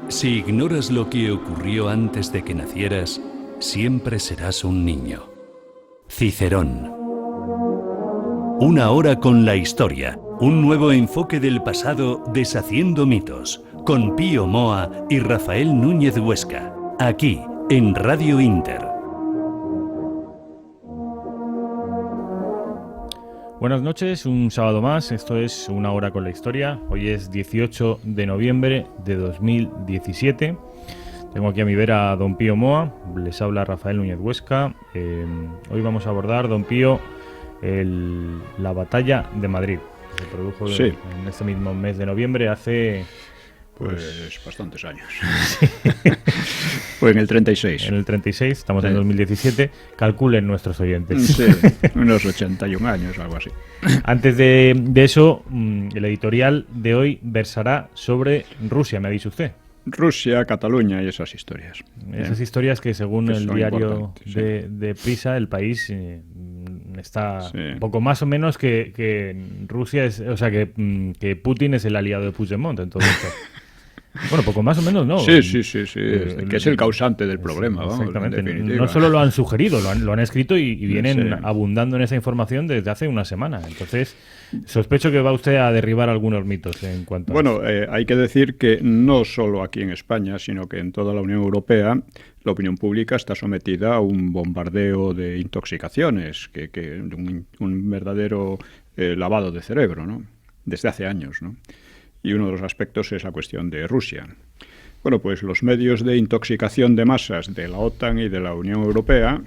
Si ignoras lo que ocurrió antes de que nacieras, siempre serás un niño. Cicerón. Una hora con la historia. Un nuevo enfoque del pasado deshaciendo mitos. Con Pío Moa y Rafael Núñez Huesca. Aquí, en Radio Inter. Buenas noches, un sábado más. Esto es Una hora con la historia. Hoy es 18 de noviembre de 2017. Tengo aquí a mi vera a don Pío Moa. Les habla Rafael Núñez Huesca. Hoy vamos a abordar, don Pío, la batalla de Madrid. Que se produjo en este mismo mes de noviembre hace... Pues bastantes años. Fue en el 36. En el 36, estamos en 2017. Calculen nuestros oyentes. Sí, unos 81 años, algo así. Antes de eso, el editorial de hoy versará sobre Rusia, me ha dicho usted. Rusia, Cataluña y esas historias. Esas historias que según el diario sí. de Prisa, el país está un poco más o menos que Rusia es, o sea, que Putin es el aliado de Puigdemont, entonces... Bueno, poco más o menos, ¿no? Sí. Que es el causante del problema, vamos. Exactamente. No solo lo han sugerido, lo han escrito y vienen abundando en esa información desde hace una semana. Entonces, sospecho que va usted a derribar algunos mitos en cuanto a... Bueno, hay que decir que no solo aquí en España, sino que en toda la Unión Europea la opinión pública está sometida a un bombardeo de intoxicaciones, un verdadero lavado de cerebro, ¿no? Desde hace años, ¿no? Y uno de los aspectos es la cuestión de Rusia. Bueno, pues los medios de intoxicación de masas de la OTAN y de la Unión Europea,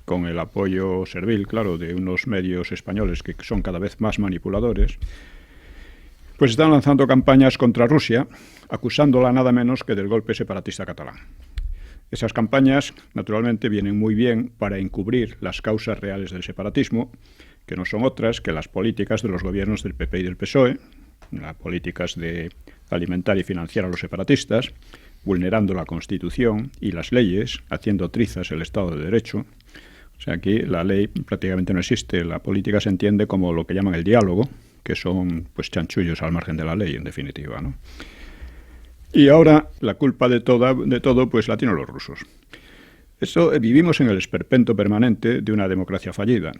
con el apoyo servil, claro, de unos medios españoles que son cada vez más manipuladores, pues están lanzando campañas contra Rusia, acusándola nada menos que del golpe separatista catalán. Esas campañas, naturalmente, vienen muy bien para encubrir las causas reales del separatismo, que no son otras que las políticas de los gobiernos del PP y del PSOE, las políticas de alimentar y financiar a los separatistas, vulnerando la Constitución y las leyes, haciendo trizas el Estado de Derecho. O sea, aquí la ley prácticamente no existe. La política se entiende como lo que llaman el diálogo, que son pues chanchullos al margen de la ley, en definitiva, ¿no? Y ahora la culpa de todo pues la tienen los rusos. Vivimos en el esperpento permanente de una democracia fallida.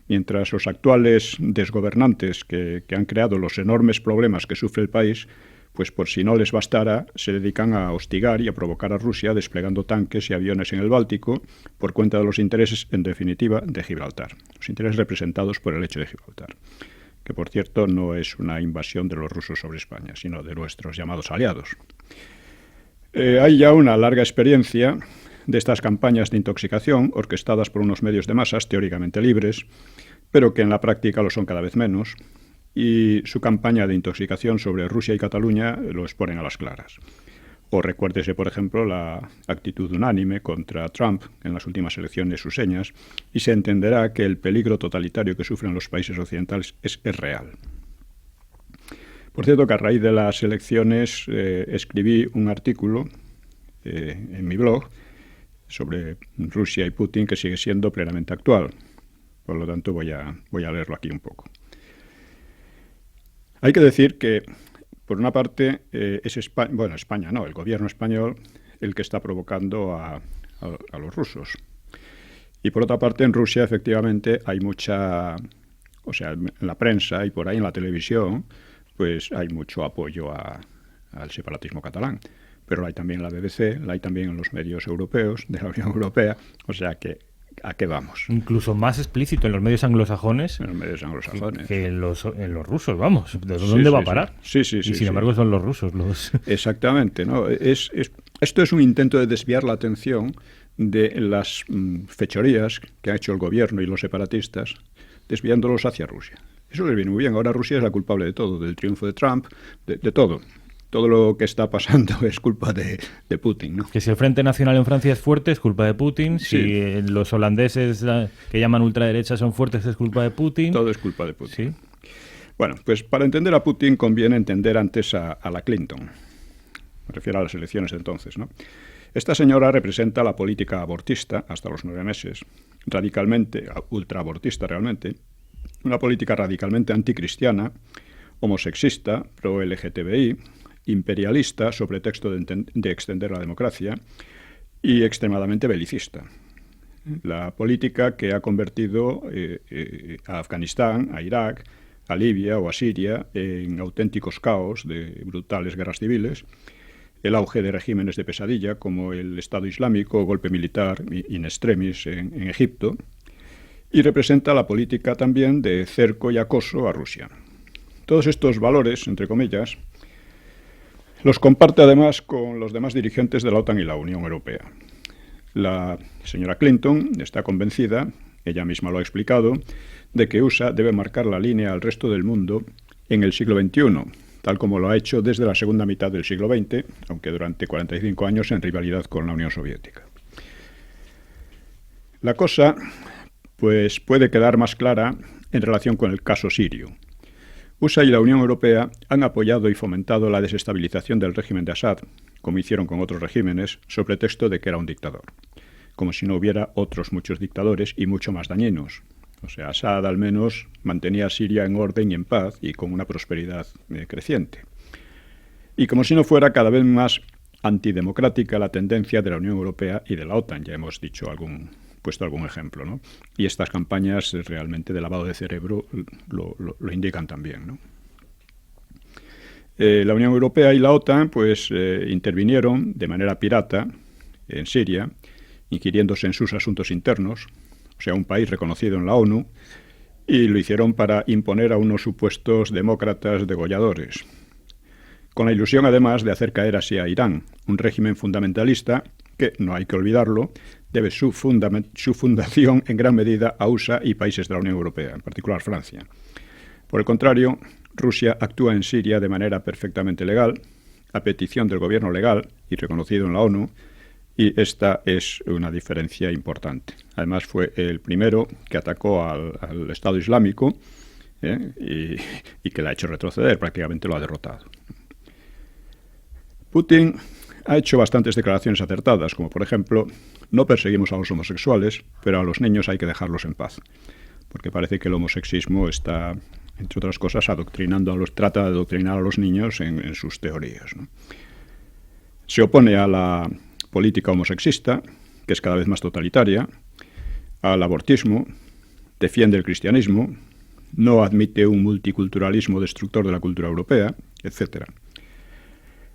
Mientras los actuales desgobernantes que han creado los enormes problemas que sufre el país, pues por si no les bastara, se dedican a hostigar y a provocar a Rusia desplegando tanques y aviones en el Báltico por cuenta de los intereses, en definitiva, de Gibraltar. Los intereses representados por el hecho de Gibraltar, que por cierto no es una invasión de los rusos sobre España, sino de nuestros llamados aliados. Hay ya una larga experiencia de estas campañas de intoxicación orquestadas por unos medios de masas teóricamente libres, pero que en la práctica lo son cada vez menos, y su campaña de intoxicación sobre Rusia y Cataluña lo exponen a las claras. O recuérdese, por ejemplo, la actitud unánime contra Trump en las últimas elecciones suseñas, y se entenderá que el peligro totalitario que sufren los países occidentales es real. Por cierto, que a raíz de las elecciones escribí un artículo en mi blog sobre Rusia y Putin que sigue siendo plenamente actual. Por lo tanto, voy a leerlo aquí un poco. Hay que decir que, por una parte, es España no, el gobierno español el que está provocando a los rusos. Y por otra parte, en Rusia, efectivamente, hay mucha... O sea, en la prensa y por ahí en la televisión, pues hay mucho apoyo al separatismo catalán. Pero la hay también en la BBC, la hay también en los medios europeos, de la Unión Europea, o sea que, ¿a qué vamos? Incluso más explícito en los medios anglosajones, en los medios anglosajones que en los rusos, vamos. ¿De dónde va a parar? Sí. Y sin embargo son los rusos los... Exactamente, ¿no? Esto es un intento de desviar la atención de las fechorías que ha hecho el gobierno y los separatistas, desviándolos hacia Rusia. Eso les viene muy bien. Ahora Rusia es la culpable de todo, del triunfo de Trump, de todo. Todo lo que está pasando es culpa de Putin, ¿no? Que si el Frente Nacional en Francia es fuerte, es culpa de Putin. Sí. Si los holandeses que llaman ultraderecha son fuertes, es culpa de Putin. Todo es culpa de Putin. Sí. Bueno, pues para entender a Putin conviene entender antes a la Clinton. Me refiero a las elecciones de entonces, ¿no? Esta señora representa la política abortista hasta los 9 meses, radicalmente, ultraabortista realmente, una política radicalmente anticristiana, homosexista, pro-LGTBI, imperialista sobre texto de extender la democracia y extremadamente belicista. La política que ha convertido a Afganistán, a Irak, a Libia o a Siria en auténticos caos de brutales guerras civiles, el auge de regímenes de pesadilla como el Estado Islámico o golpe militar in extremis en Egipto, y representa la política también de cerco y acoso a Rusia. Todos estos valores, entre comillas, los comparte además con los demás dirigentes de la OTAN y la Unión Europea. La señora Clinton está convencida, ella misma lo ha explicado, de que USA debe marcar la línea al resto del mundo en el siglo XXI, tal como lo ha hecho desde la segunda mitad del siglo XX, aunque durante 45 años en rivalidad con la Unión Soviética. La cosa, pues, puede quedar más clara en relación con el caso sirio. USA y la Unión Europea han apoyado y fomentado la desestabilización del régimen de Assad, como hicieron con otros regímenes, sobre pretexto de que era un dictador, como si no hubiera otros muchos dictadores y mucho más dañinos. O sea, Assad al menos mantenía a Siria en orden y en paz y con una prosperidad creciente. Y como si no fuera cada vez más antidemocrática la tendencia de la Unión Europea y de la OTAN, ya hemos puesto algún ejemplo, ¿no? Y estas campañas realmente de lavado de cerebro lo indican también, ¿no? La Unión Europea y la OTAN pues intervinieron de manera pirata en Siria, inquiriéndose en sus asuntos internos, o sea, un país reconocido en la ONU, y lo hicieron para imponer a unos supuestos demócratas degolladores, con la ilusión además de hacer caer así a Irán, un régimen fundamentalista que, no hay que olvidarlo, debe su fundación en gran medida a USA y países de la Unión Europea, en particular Francia. Por el contrario, Rusia actúa en Siria de manera perfectamente legal, a petición del gobierno legal y reconocido en la ONU, y esta es una diferencia importante. Además, fue el primero que atacó al Estado Islámico y que la ha hecho retroceder, prácticamente lo ha derrotado. Putin ha hecho bastantes declaraciones acertadas, como por ejemplo, no perseguimos a los homosexuales, pero a los niños hay que dejarlos en paz, porque parece que el homosexismo está, entre otras cosas, trata de adoctrinar a los niños en sus teorías, ¿no? Se opone a la política homosexista, que es cada vez más totalitaria, al abortismo, defiende el cristianismo, no admite un multiculturalismo destructor de la cultura europea, etc.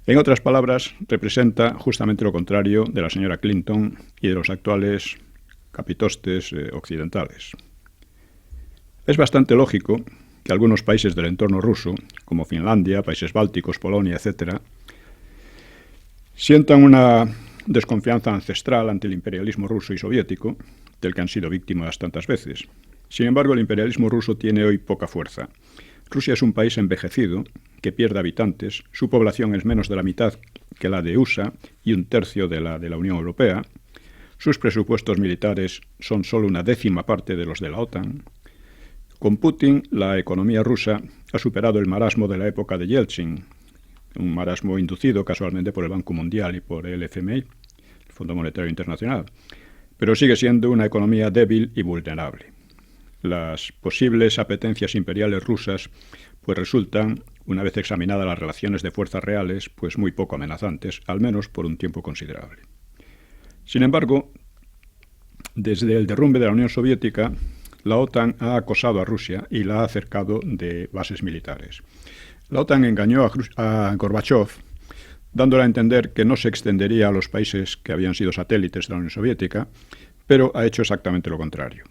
En otras palabras, representa justamente lo contrario de la señora Clinton y de los actuales capitostes occidentales. Es bastante lógico que algunos países del entorno ruso, como Finlandia, países bálticos, Polonia, etc., sientan una desconfianza ancestral ante el imperialismo ruso y soviético, del que han sido víctimas tantas veces. Sin embargo, el imperialismo ruso tiene hoy poca fuerza. Rusia es un país envejecido, que pierde habitantes, su población es menos de la mitad que la de USA y un tercio de la Unión Europea, sus presupuestos militares son solo una décima parte de los de la OTAN. Con Putin, la economía rusa ha superado el marasmo de la época de Yeltsin, un marasmo inducido casualmente por el Banco Mundial y por el FMI, el Fondo Monetario Internacional, pero sigue siendo una economía débil y vulnerable. Las posibles apetencias imperiales rusas pues resultan, una vez examinadas las relaciones de fuerzas reales, pues muy poco amenazantes, al menos por un tiempo considerable. Sin embargo, desde el derrumbe de la Unión Soviética, la OTAN ha acosado a Rusia y la ha acercado de bases militares. La OTAN engañó a Gorbachev, dándole a entender que no se extendería a los países que habían sido satélites de la Unión Soviética, pero ha hecho exactamente lo contrario.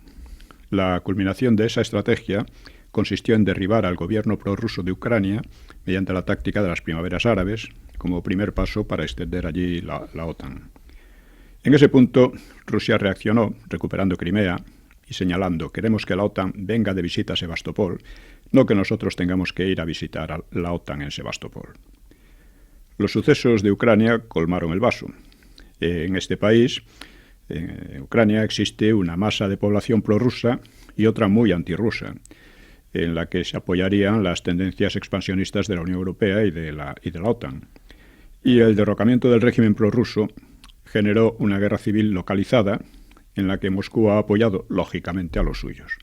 La culminación de esa estrategia consistió en derribar al gobierno prorruso de Ucrania mediante la táctica de las primaveras árabes, como primer paso para extender allí la OTAN. En ese punto, Rusia reaccionó, recuperando Crimea y señalando: queremos que la OTAN venga de visita a Sebastopol, no que nosotros tengamos que ir a visitar a la OTAN en Sebastopol. Los sucesos de Ucrania colmaron el vaso. En este país, en Ucrania, existe una masa de población prorrusa y otra muy antirrusa, en la que se apoyarían las tendencias expansionistas de la Unión Europea y de la OTAN. Y el derrocamiento del régimen prorruso generó una guerra civil localizada en la que Moscú ha apoyado, lógicamente, a los suyos.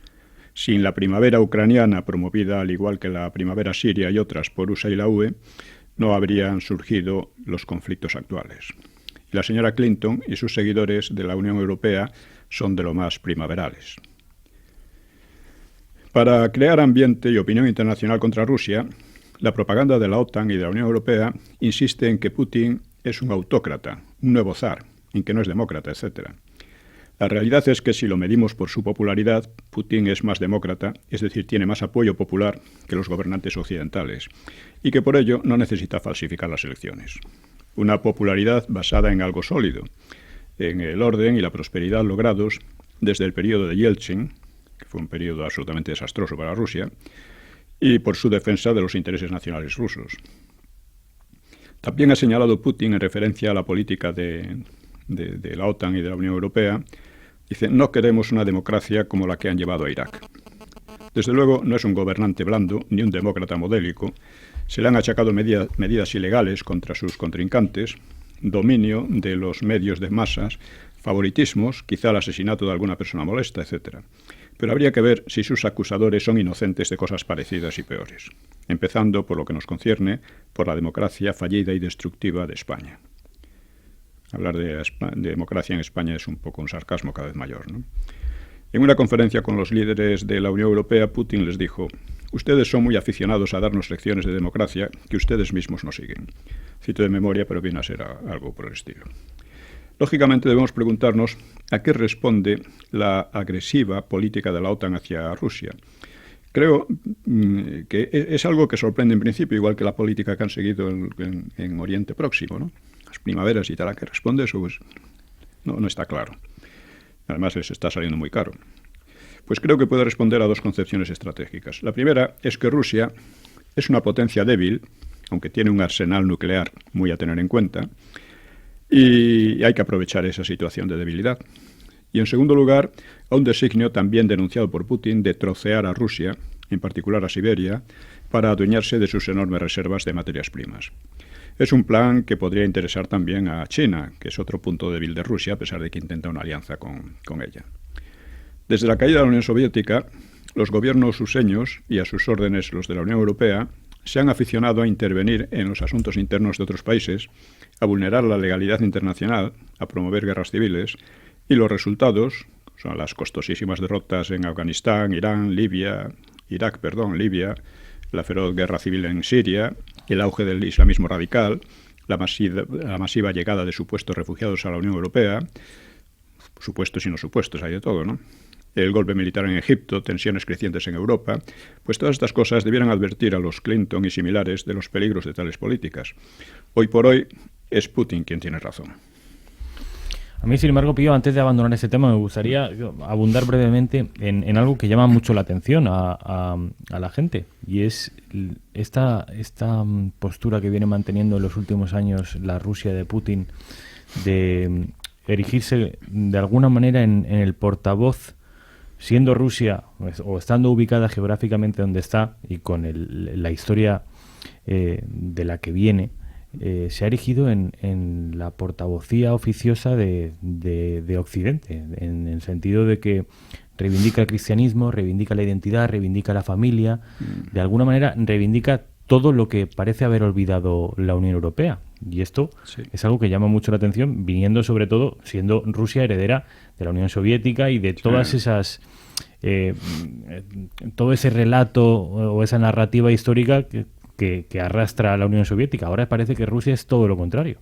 Sin la primavera ucraniana, promovida al igual que la primavera siria y otras por USA y la UE, no habrían surgido los conflictos actuales. Y la señora Clinton y sus seguidores de la Unión Europea son de lo más primaverales. Para crear ambiente y opinión internacional contra Rusia, la propaganda de la OTAN y de la Unión Europea insiste en que Putin es un autócrata, un nuevo zar, en que no es demócrata, etc. La realidad es que si lo medimos por su popularidad, Putin es más demócrata, es decir, tiene más apoyo popular que los gobernantes occidentales, y que por ello no necesita falsificar las elecciones. Una popularidad basada en algo sólido, en el orden y la prosperidad logrados desde el periodo de Yeltsin, que fue un periodo absolutamente desastroso para Rusia, y por su defensa de los intereses nacionales rusos. También ha señalado Putin, en referencia a la política de la OTAN y de la Unión Europea, dice: no queremos una democracia como la que han llevado a Irak. Desde luego no es un gobernante blando ni un demócrata modélico. Se le han achacado medidas ilegales contra sus contrincantes, dominio de los medios de masas, favoritismos, quizá el asesinato de alguna persona molesta, etc. Pero habría que ver si sus acusadores son inocentes de cosas parecidas y peores, empezando, por lo que nos concierne, por la democracia fallida y destructiva de España. Hablar de democracia en España es un poco un sarcasmo cada vez mayor, ¿no? En una conferencia con los líderes de la Unión Europea, Putin les dijo: ustedes son muy aficionados a darnos lecciones de democracia que ustedes mismos no siguen. Cito de memoria, pero viene a ser algo por el estilo. Lógicamente debemos preguntarnos a qué responde la agresiva política de la OTAN hacia Rusia. Creo que es algo que sorprende en principio, igual que la política que han seguido en Oriente Próximo, ¿no? Las primaveras y tal. ¿A qué responde eso? Pues no está claro. Además les está saliendo muy caro. Pues creo que puede responder a dos concepciones estratégicas. La primera es que Rusia es una potencia débil, aunque tiene un arsenal nuclear muy a tener en cuenta, y hay que aprovechar esa situación de debilidad. Y en segundo lugar, a un designio también denunciado por Putin de trocear a Rusia, en particular a Siberia, para adueñarse de sus enormes reservas de materias primas. Es un plan que podría interesar también a China, que es otro punto débil de Rusia, a pesar de que intenta una alianza con ella. Desde la caída de la Unión Soviética, los gobiernos ruseños, y a sus órdenes los de la Unión Europea, se han aficionado a intervenir en los asuntos internos de otros países, a vulnerar la legalidad internacional, a promover guerras civiles, y los resultados son las costosísimas derrotas en Afganistán, Libia, la feroz guerra civil en Siria, el auge del islamismo radical, la masiva llegada de supuestos refugiados a la Unión Europea, supuestos y no supuestos, hay de todo, ¿no? El golpe militar en Egipto, tensiones crecientes en Europa, pues todas estas cosas debieran advertir a los Clinton y similares de los peligros de tales políticas. Hoy por hoy es Putin quien tiene razón. A mí, sin embargo, Pío, antes de abandonar este tema, me gustaría abundar brevemente en algo que llama mucho la atención a la gente, y es esta postura que viene manteniendo en los últimos años la Rusia de Putin de erigirse de alguna manera en el portavoz, siendo Rusia o estando ubicada geográficamente donde está y con la historia de la que viene, se ha erigido en la portavocía oficiosa de Occidente, en el sentido de que reivindica el cristianismo, reivindica la identidad, reivindica la familia, de alguna manera reivindica todo lo que parece haber olvidado la Unión Europea. Y esto es algo que llama mucho la atención, viniendo sobre todo, siendo Rusia heredera de la Unión Soviética y de todas esas... todo ese relato o esa narrativa histórica que arrastra a la Unión Soviética. Ahora parece que Rusia es todo lo contrario.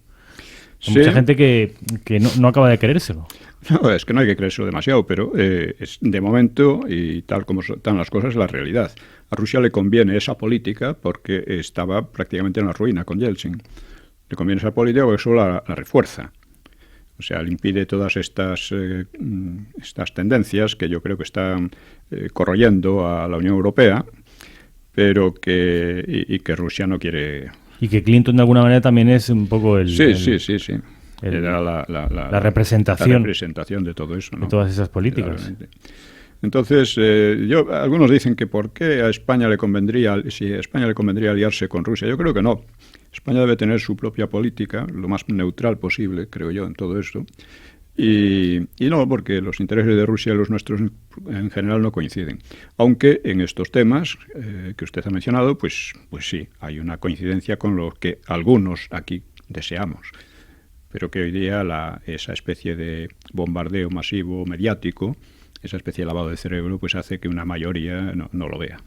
Hay mucha gente que no acaba de creérselo. No, es que no hay que creérselo demasiado, pero de momento, y tal como están las cosas, es la realidad. A Rusia le conviene esa política porque estaba prácticamente en la ruina con Yeltsin. Le conviene esa política porque eso la refuerza. O sea, le impide todas estas tendencias que yo creo que están corroyendo a la Unión Europea, pero que Rusia no quiere... Y que Clinton de alguna manera también es un poco el... Sí. Era la representación de todo eso, ¿no? De todas esas políticas. Claramente. Entonces, algunos dicen que ¿por qué a España le convendría aliarse con Rusia? Yo creo que no. España debe tener su propia política, lo más neutral posible, creo yo, en todo esto. Y no, porque los intereses de Rusia y los nuestros en general no coinciden. Aunque en estos temas que usted ha mencionado, pues sí, hay una coincidencia con lo que algunos aquí deseamos. Pero que hoy día esa especie de bombardeo masivo mediático, esa especie de lavado de cerebro, pues hace que una mayoría no lo vea.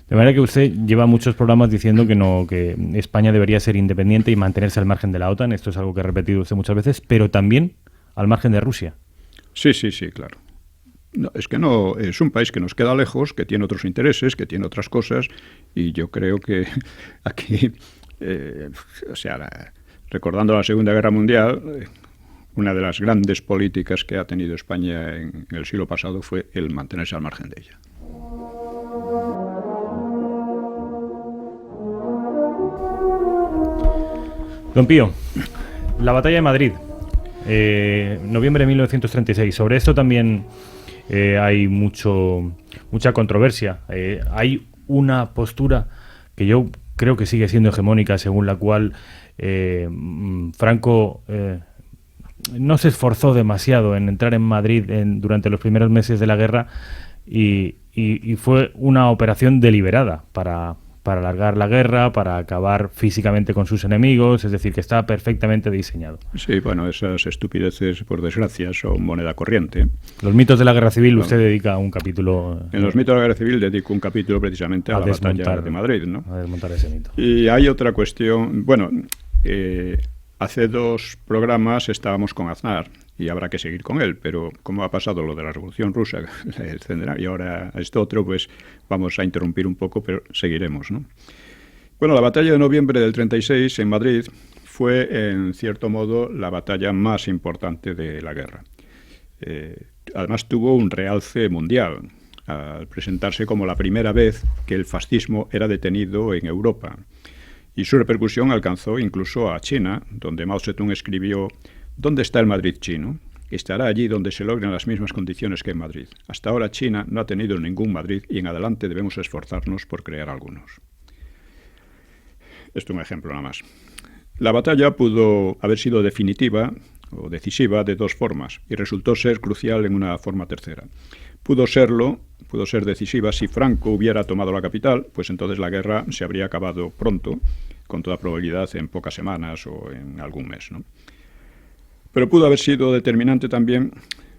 De manera que usted lleva muchos programas diciendo que España debería ser independiente y mantenerse al margen de la OTAN. Esto es algo que ha repetido usted muchas veces, pero también al margen de Rusia. Sí, claro. No, es que no, es un país que nos queda lejos, que tiene otros intereses, que tiene otras cosas, y yo creo que aquí, recordando la Segunda Guerra Mundial, una de las grandes políticas que ha tenido España en el siglo pasado fue el mantenerse al margen de ella. Don Pío, la batalla de Madrid, noviembre de 1936. Sobre esto también hay mucha controversia. Hay una postura que yo creo que sigue siendo hegemónica, según la cual Franco no se esforzó demasiado en entrar en Madrid durante los primeros meses de la guerra y fue una operación deliberada para alargar la guerra, para acabar físicamente con sus enemigos, es decir, que está perfectamente diseñado. Sí, bueno, esas estupideces, por desgracia, son moneda corriente. Los mitos de la guerra civil, usted dedica un capítulo... En los mitos de la guerra civil dedico un capítulo precisamente a la batalla de Madrid, ¿no? A desmontar ese mito. Y hay otra cuestión, bueno, hace 2 programas estábamos con Aznar, y habrá que seguir con él, pero como ha pasado lo de la Revolución Rusa, y ahora esto otro, pues vamos a interrumpir un poco, pero seguiremos, ¿no? Bueno, la batalla de noviembre del 36 en Madrid fue, en cierto modo, la batalla más importante de la guerra. Además tuvo un realce mundial, al presentarse como la primera vez que el fascismo era detenido en Europa. Y su repercusión alcanzó incluso a China, donde Mao Zedong escribió: ¿dónde está el Madrid chino? Estará allí donde se logren las mismas condiciones que en Madrid. Hasta ahora China no ha tenido ningún Madrid y en adelante debemos esforzarnos por crear algunos. Esto es un ejemplo nada más. La batalla pudo haber sido definitiva o decisiva de 2 formas y resultó ser crucial en una forma tercera. Pudo ser decisiva si Franco hubiera tomado la capital, pues entonces la guerra se habría acabado pronto, con toda probabilidad en pocas semanas o en algún mes, ¿no? Pero pudo haber sido determinante también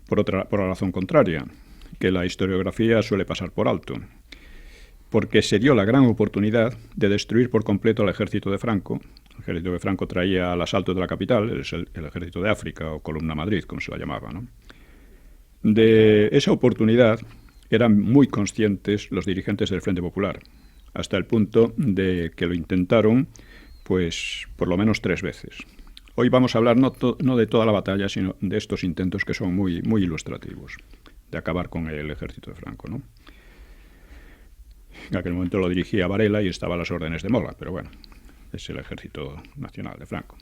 por la razón contraria, que la historiografía suele pasar por alto, porque se dio la gran oportunidad de destruir por completo al ejército de Franco. El ejército que Franco traía al asalto de la capital, el ejército de África, o Columna Madrid, como se la llamaba, ¿no? De esa oportunidad eran muy conscientes los dirigentes del Frente Popular, hasta el punto de que lo intentaron, pues, por lo menos 3 veces. Hoy vamos a hablar no de toda la batalla, sino de estos intentos que son muy, muy ilustrativos de acabar con el ejército de Franco, ¿no? En aquel momento lo dirigía Varela y estaba a las órdenes de Mola, pero bueno, es el ejército nacional de Franco.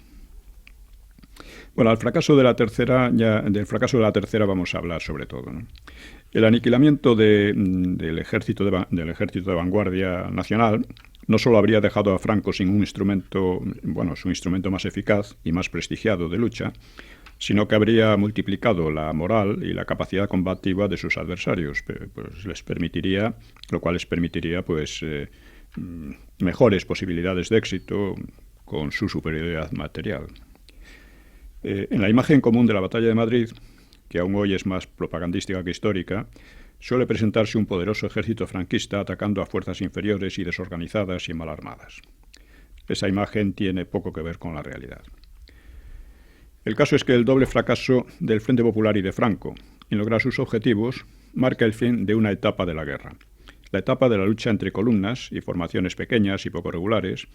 Bueno, del fracaso de la tercera vamos a hablar sobre todo, ¿no? El aniquilamiento del ejército de vanguardia nacional no solo habría dejado a Franco sin un instrumento, su instrumento más eficaz y más prestigiado de lucha, sino que habría multiplicado la moral y la capacidad combativa de sus adversarios, pues lo cual les permitiría mejores posibilidades de éxito con su superioridad material. En la imagen común de la batalla de Madrid, que aún hoy es más propagandística que histórica, suele presentarse un poderoso ejército franquista atacando a fuerzas inferiores y desorganizadas y mal armadas. Esa imagen tiene poco que ver con la realidad. El caso es que el doble fracaso del Frente Popular y de Franco en lograr sus objetivos marca el fin de una etapa de la guerra, la etapa de la lucha entre columnas y formaciones pequeñas y poco regulares.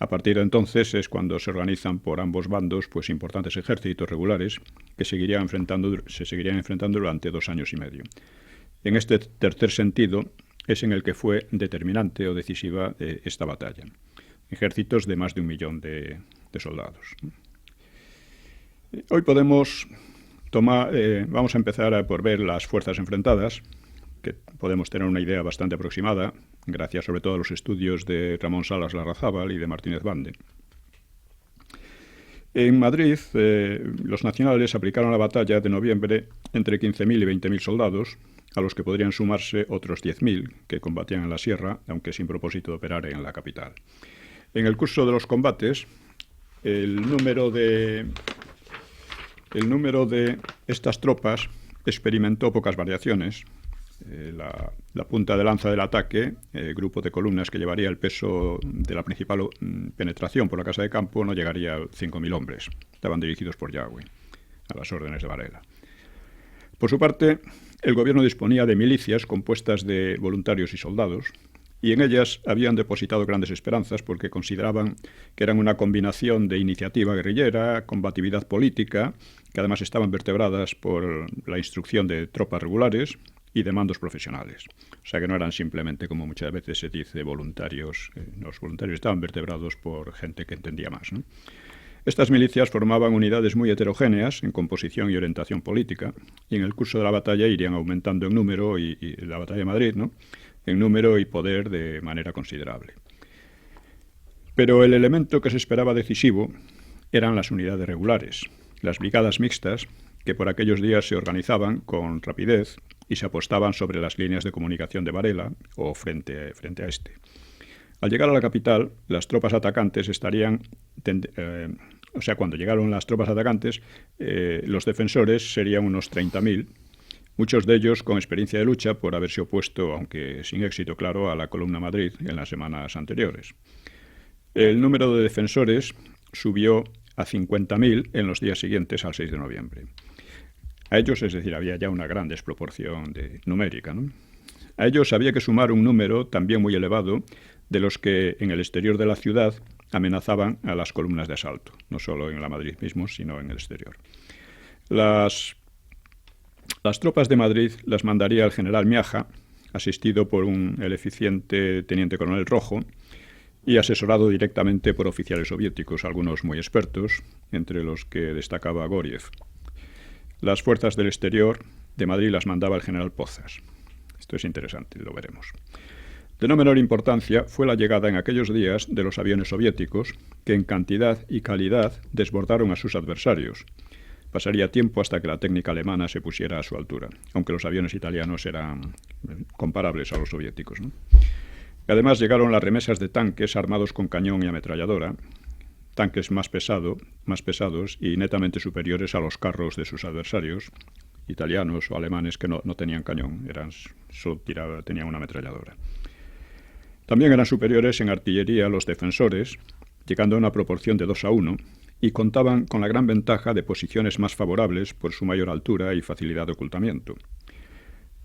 A partir de entonces es cuando se organizan por ambos bandos importantes ejércitos regulares que se seguirían enfrentando durante 2 años y medio. En este tercer sentido es en el que fue determinante o decisiva esta batalla. Ejércitos de más de 1 millón de soldados. Hoy vamos a empezar por ver las fuerzas enfrentadas, que podemos tener una idea bastante aproximada, gracias sobre todo a los estudios de Ramón Salas Larrazábal y de Martínez Bande. En Madrid, los nacionales aplicaron la batalla de noviembre entre 15.000 y 20.000 soldados, a los que podrían sumarse otros 10.000 que combatían en la sierra, aunque sin propósito de operar en la capital. En el curso de los combates, el número de estas tropas experimentó pocas variaciones. La punta de lanza del ataque, el grupo de columnas que llevaría el peso de la principal penetración por la casa de campo, no llegaría a 5.000 hombres. Estaban dirigidos por Yagüe, a las órdenes de Varela. Por su parte, el gobierno disponía de milicias compuestas de voluntarios y soldados, y en ellas habían depositado grandes esperanzas porque consideraban que eran una combinación de iniciativa guerrillera, combatividad política, que además estaban vertebradas por la instrucción de tropas regulares y de mandos profesionales. O sea que no eran simplemente, como muchas veces se dice, voluntarios. Los voluntarios estaban vertebrados por gente que entendía más, ¿no? Estas milicias formaban unidades muy heterogéneas en composición y orientación política, y en el curso de la batalla irían aumentando en número, y la batalla de Madrid, ¿no?, en número y poder de manera considerable. Pero el elemento que se esperaba decisivo eran las unidades regulares, las brigadas mixtas, que por aquellos días se organizaban con rapidez y se apostaban sobre las líneas de comunicación de Varela o frente a este. Al llegar a la capital, las tropas atacantes estarían... cuando llegaron las tropas atacantes, los defensores serían unos 30.000, muchos de ellos con experiencia de lucha por haberse opuesto, aunque sin éxito claro, a la Columna Madrid en las semanas anteriores. El número de defensores subió a 50.000 en los días siguientes al 6 de noviembre. A ellos, es decir, había ya una gran desproporción numérica, ¿no? A ellos había que sumar un número también muy elevado de los que en el exterior de la ciudad amenazaban a las columnas de asalto, no solo en la Madrid mismo, sino en el exterior. Las tropas de Madrid las mandaría el general Miaja, asistido por el eficiente teniente coronel Rojo y asesorado directamente por oficiales soviéticos, algunos muy expertos, entre los que destacaba Goriev. Las fuerzas del exterior de Madrid las mandaba el general Pozas. Esto es interesante, lo veremos. De no menor importancia fue la llegada en aquellos días de los aviones soviéticos, que en cantidad y calidad desbordaron a sus adversarios. Pasaría tiempo hasta que la técnica alemana se pusiera a su altura, aunque los aviones italianos eran comparables a los soviéticos, ¿no? Además llegaron las remesas de tanques armados con cañón y ametralladora, tanques más pesados y netamente superiores a los carros de sus adversarios, italianos o alemanes que no tenían cañón, tenían una ametralladora. También eran superiores en artillería los defensores, llegando a una proporción de 2-1, y contaban con la gran ventaja de posiciones más favorables por su mayor altura y facilidad de ocultamiento.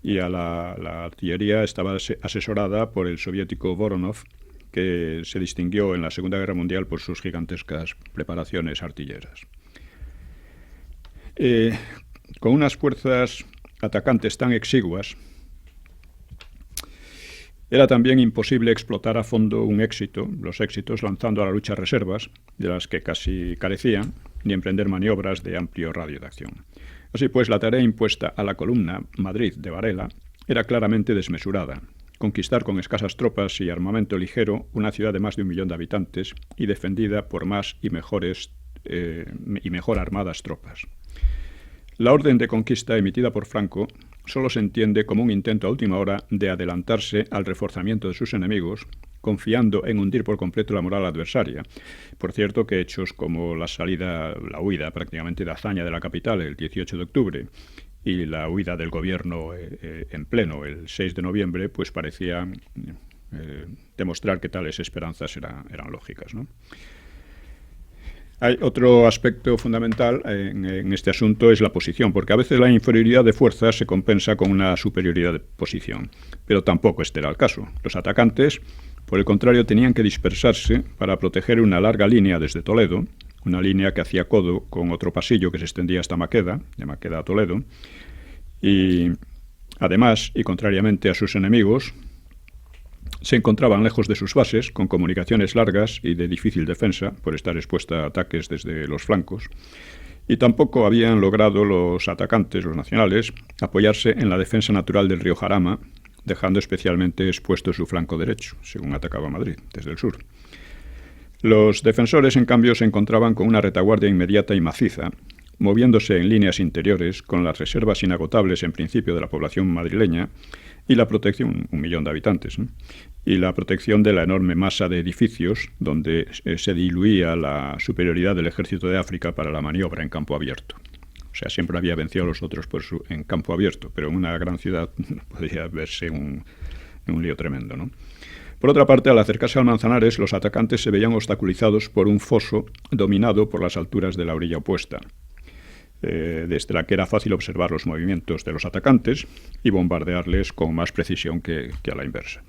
Y a la artillería estaba asesorada por el soviético Voronov, que se distinguió en la Segunda Guerra Mundial por sus gigantescas preparaciones artilleras. Con unas fuerzas atacantes tan exiguas, era también imposible explotar a fondo los éxitos, lanzando a la lucha reservas, de las que casi carecían, ni emprender maniobras de amplio radio de acción. Así pues, la tarea impuesta a la Columna Madrid de Varela era claramente desmesurada: conquistar con escasas tropas y armamento ligero una ciudad de más de 1 millón de habitantes y defendida por más y mejor armadas tropas. La orden de conquista emitida por Franco solo se entiende como un intento a última hora de adelantarse al reforzamiento de sus enemigos, confiando en hundir por completo la moral adversaria. Por cierto que hechos como la huida prácticamente de hazaña de la capital el 18 de octubre y la huida del gobierno en pleno el 6 de noviembre, pues parecían demostrar que tales esperanzas eran lógicas, ¿no? Hay otro aspecto fundamental en este asunto, es la posición, porque a veces la inferioridad de fuerzas se compensa con una superioridad de posición, pero tampoco este era el caso. Los atacantes, por el contrario, tenían que dispersarse para proteger una larga línea desde Toledo, una línea que hacía codo con otro pasillo que se extendía hasta Maqueda, de Maqueda a Toledo, y además, y contrariamente a sus enemigos, se encontraban lejos de sus bases, con comunicaciones largas y de difícil defensa, por estar expuesta a ataques desde los flancos, y tampoco habían logrado los atacantes, los nacionales, apoyarse en la defensa natural del río Jarama, dejando especialmente expuesto su flanco derecho, según atacaba Madrid, desde el sur. Los defensores, en cambio, se encontraban con una retaguardia inmediata y maciza, moviéndose en líneas interiores con las reservas inagotables en principio de la población madrileña y la protección, 1 millón de habitantes, ¿no? Y la protección de la enorme masa de edificios donde se diluía la superioridad del ejército de África para la maniobra en campo abierto. O sea, siempre había vencido a los otros en campo abierto, pero en una gran ciudad podría verse un lío tremendo, ¿no? Por otra parte, al acercarse al Manzanares, los atacantes se veían obstaculizados por un foso dominado por las alturas de la orilla opuesta, desde la que era fácil observar los movimientos de los atacantes y bombardearles con más precisión que a la inversa.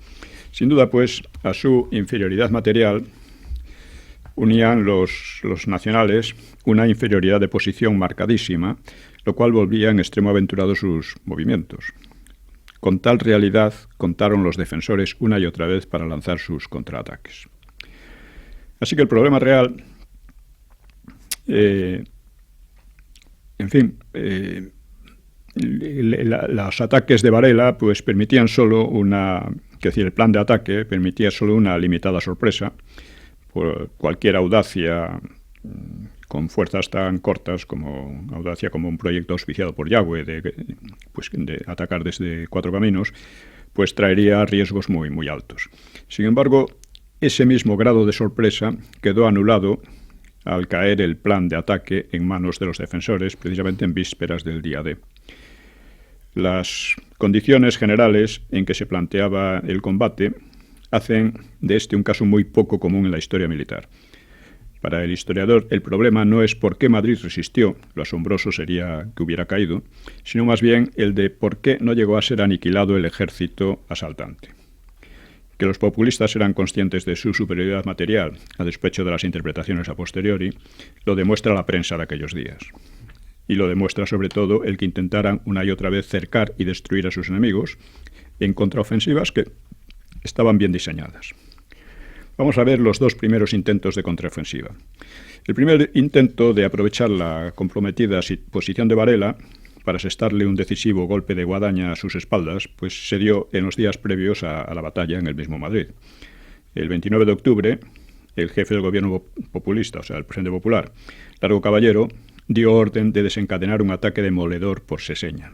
Sin duda, pues, a su inferioridad material unían los nacionales una inferioridad de posición marcadísima, lo cual volvía en extremo aventurado sus movimientos. Con tal realidad contaron los defensores una y otra vez para lanzar sus contraataques. Así que el problema real, los ataques de Varela pues permitían solo el plan de ataque permitía solo una limitada sorpresa. Por cualquier audacia con fuerzas tan cortas como un proyecto auspiciado por Yahweh de atacar desde 4 caminos, pues traería riesgos muy, muy altos. Sin embargo, ese mismo grado de sorpresa quedó anulado al caer el plan de ataque en manos de los defensores, precisamente en vísperas del día D. Las condiciones generales en que se planteaba el combate hacen de este un caso muy poco común en la historia militar. Para el historiador, el problema no es por qué Madrid resistió, lo asombroso sería que hubiera caído, sino más bien el de por qué no llegó a ser aniquilado el ejército asaltante. Que los populistas eran conscientes de su superioridad material, a despecho de las interpretaciones a posteriori, lo demuestra la prensa de aquellos días. Y lo demuestra sobre todo el que intentaran una y otra vez cercar y destruir a sus enemigos en contraofensivas que estaban bien diseñadas. Vamos a ver los 2 primeros intentos de contraofensiva. El primer intento de aprovechar la comprometida posición de Varela para asestarle un decisivo golpe de guadaña a sus espaldas, pues se dio en los días previos a la batalla en el mismo Madrid. El 29 de octubre, el jefe del gobierno populista, o sea, el presidente popular, Largo Caballero, dio orden de desencadenar un ataque demoledor por Seseña.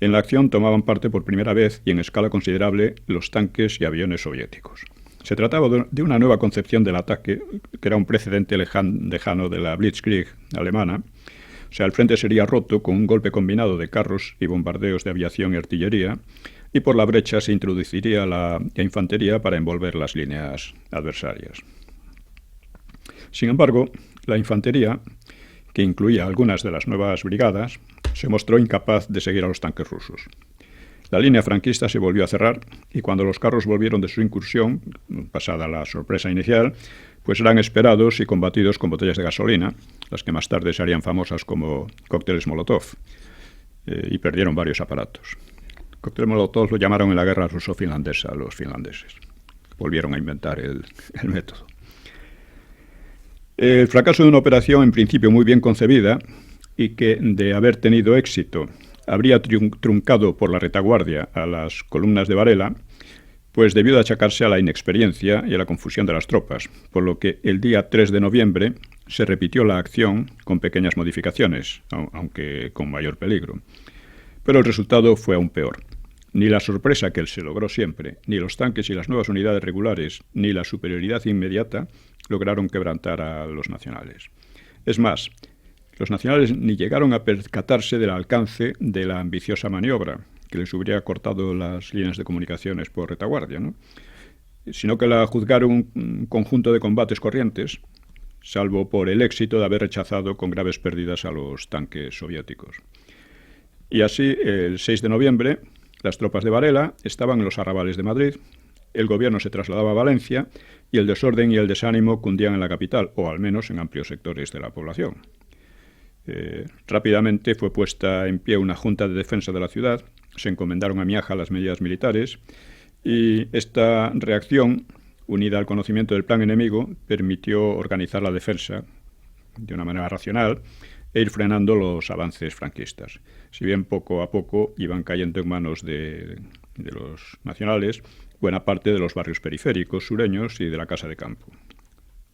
En la acción tomaban parte por primera vez y en escala considerable los tanques y aviones soviéticos. Se trataba de una nueva concepción del ataque, que era un precedente lejano de la Blitzkrieg alemana. O sea, el frente sería roto con un golpe combinado de carros y bombardeos de aviación y artillería, y por la brecha se introduciría la infantería para envolver las líneas adversarias. Sin embargo, la infantería, que incluía algunas de las nuevas brigadas, se mostró incapaz de seguir a los tanques rusos. La línea franquista se volvió a cerrar y cuando los carros volvieron de su incursión, pasada la sorpresa inicial, pues eran esperados y combatidos con botellas de gasolina, las que más tarde se harían famosas como cócteles Molotov, y perdieron varios aparatos. Cóctel Molotov lo llamaron en la guerra ruso-finlandesa los finlandeses. Volvieron a inventar el método. El fracaso de una operación en principio muy bien concebida y que, de haber tenido éxito, habría truncado por la retaguardia a las columnas de Varela, pues debió de achacarse a la inexperiencia y a la confusión de las tropas, por lo que el día 3 de noviembre se repitió la acción con pequeñas modificaciones, aunque con mayor peligro. Pero el resultado fue aún peor. Ni la sorpresa que se logró siempre, ni los tanques y las nuevas unidades regulares, ni la superioridad inmediata lograron quebrantar a los nacionales. Es más, los nacionales ni llegaron a percatarse del alcance de la ambiciosa maniobra, que les hubiera cortado las líneas de comunicaciones por retaguardia, ¿no? Sino que la juzgaron un conjunto de combates corrientes, salvo por el éxito de haber rechazado con graves pérdidas a los tanques soviéticos. Y así, el 6 de noviembre, las tropas de Varela estaban en los arrabales de Madrid, el gobierno se trasladaba a Valencia y el desorden y el desánimo cundían en la capital, o al menos en amplios sectores de la población. Rápidamente fue puesta en pie una junta de defensa de la ciudad, se encomendaron a Miaja las medidas militares y esta reacción, unida al conocimiento del plan enemigo, permitió organizar la defensa de una manera racional e ir frenando los avances franquistas. Si bien poco a poco iban cayendo en manos de los nacionales buena parte de los barrios periféricos sureños y de la Casa de Campo.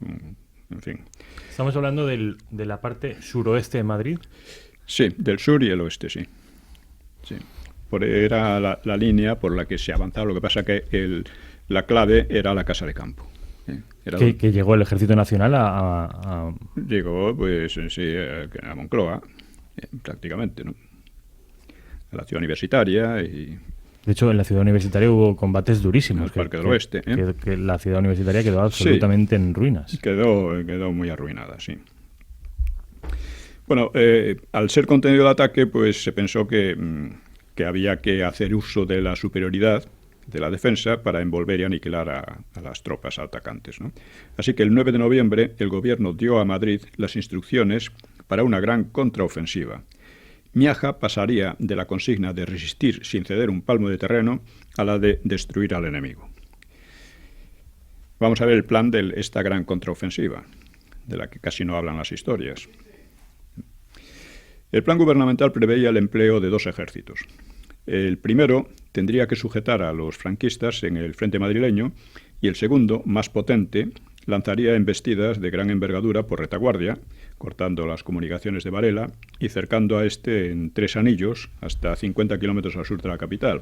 En fin. Estamos hablando de la parte suroeste de Madrid. Sí, del sur y el oeste, sí. Sí. Era la línea por la que se avanzaba. Lo que pasa que la clave era la casa de campo. Que llegó el Ejército Nacional a... Llegó, pues, sí, a Moncloa, prácticamente, ¿no? A la ciudad universitaria y... De hecho, en la ciudad universitaria hubo combates durísimos. En el Parque del Oeste. Que la ciudad universitaria quedó absolutamente en ruinas. Quedó muy arruinada, sí. Bueno, al ser contenido el ataque, pues se pensó que había que hacer uso de la superioridad de la defensa para envolver y aniquilar a las tropas atacantes, ¿no? Así que el 9 de noviembre el gobierno dio a Madrid las instrucciones para una gran contraofensiva. Miaja pasaría de la consigna de resistir sin ceder un palmo de terreno a la de destruir al enemigo. Vamos a ver el plan de esta gran contraofensiva, de la que casi no hablan las historias. El plan gubernamental preveía el empleo de 2 ejércitos. El primero tendría que sujetar a los franquistas en el frente madrileño y el segundo, más potente, lanzaría embestidas de gran envergadura por retaguardia, cortando las comunicaciones de Varela y cercando a este en 3 anillos hasta 50 kilómetros al sur de la capital,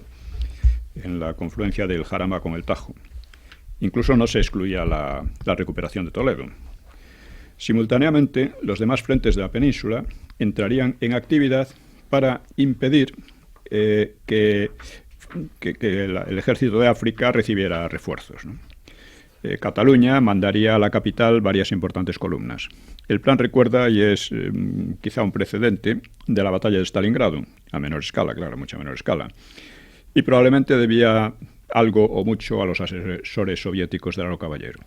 en la confluencia del Jarama con el Tajo. Incluso no se excluía la recuperación de Toledo. Simultáneamente, los demás frentes de la península entrarían en actividad para impedir que el ejército de África recibiera refuerzos, ¿no? Cataluña mandaría a la capital varias importantes columnas. El plan recuerda, y es quizá un precedente, de la batalla de Stalingrado, a menor escala, claro, mucha menor escala, y probablemente debía algo o mucho a los asesores soviéticos de Laro Caballero.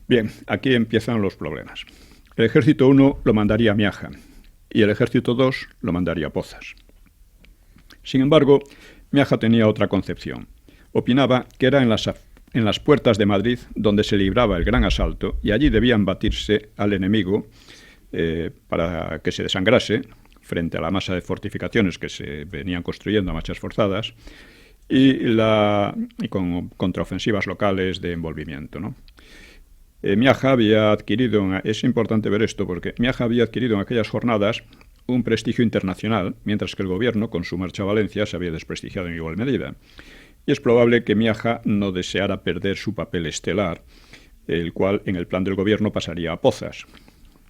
Bien, aquí empiezan los problemas. El ejército 1 lo mandaría a Miaja y el ejército 2 lo mandaría a Pozas. Sin embargo, Miaja tenía otra concepción. Opinaba que era en las puertas de Madrid donde se libraba el gran asalto y allí debían batirse al enemigo para que se desangrase frente a la masa de fortificaciones que se venían construyendo a marchas forzadas y con contraofensivas locales de envolvimiento, ¿no? Miaja había adquirido, es importante ver esto porque Miaja había adquirido en aquellas jornadas un prestigio internacional, mientras que el gobierno, con su marcha a Valencia, se había desprestigiado en igual medida. Y es probable que Miaja no deseara perder su papel estelar, el cual en el plan del gobierno pasaría a Pozas,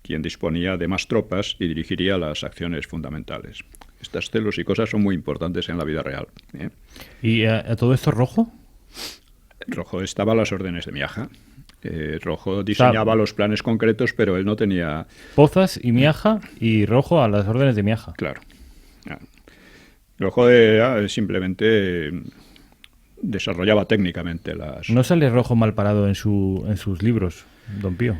quien disponía de más tropas y dirigiría las acciones fundamentales. Estas celos y cosas son muy importantes en la vida real, ¿eh? ¿Y a todo esto Rojo? Rojo estaba a las órdenes de Miaja. Rojo diseñaba los planes concretos, pero él no tenía... Pozas y Miaja, y Rojo a las órdenes de Miaja. Claro. Rojo simplemente desarrollaba técnicamente las... ¿No sale Rojo mal parado en sus libros, don Pío?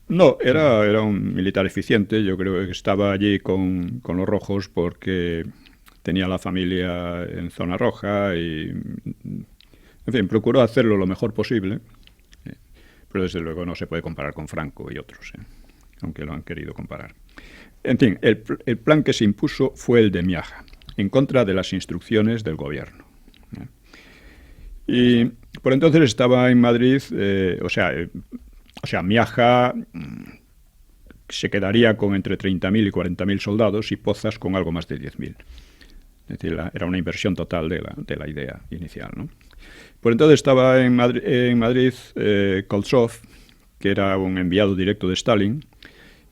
No, era un militar eficiente. Yo creo que estaba allí con los rojos porque tenía la familia en zona roja y, en fin, procuró hacerlo lo mejor posible. Pero desde luego no se puede comparar con Franco y otros, aunque lo han querido comparar. En fin, el plan que se impuso fue el de Miaja, en contra de las instrucciones del gobierno. Y por entonces estaba en Madrid, Miaja se quedaría con entre 30.000 y 40.000 soldados y Pozas con algo más de 10.000. Es decir, era una inversión total de la idea inicial, ¿no? Por entonces estaba en Madrid Koltsov, que era un enviado directo de Stalin,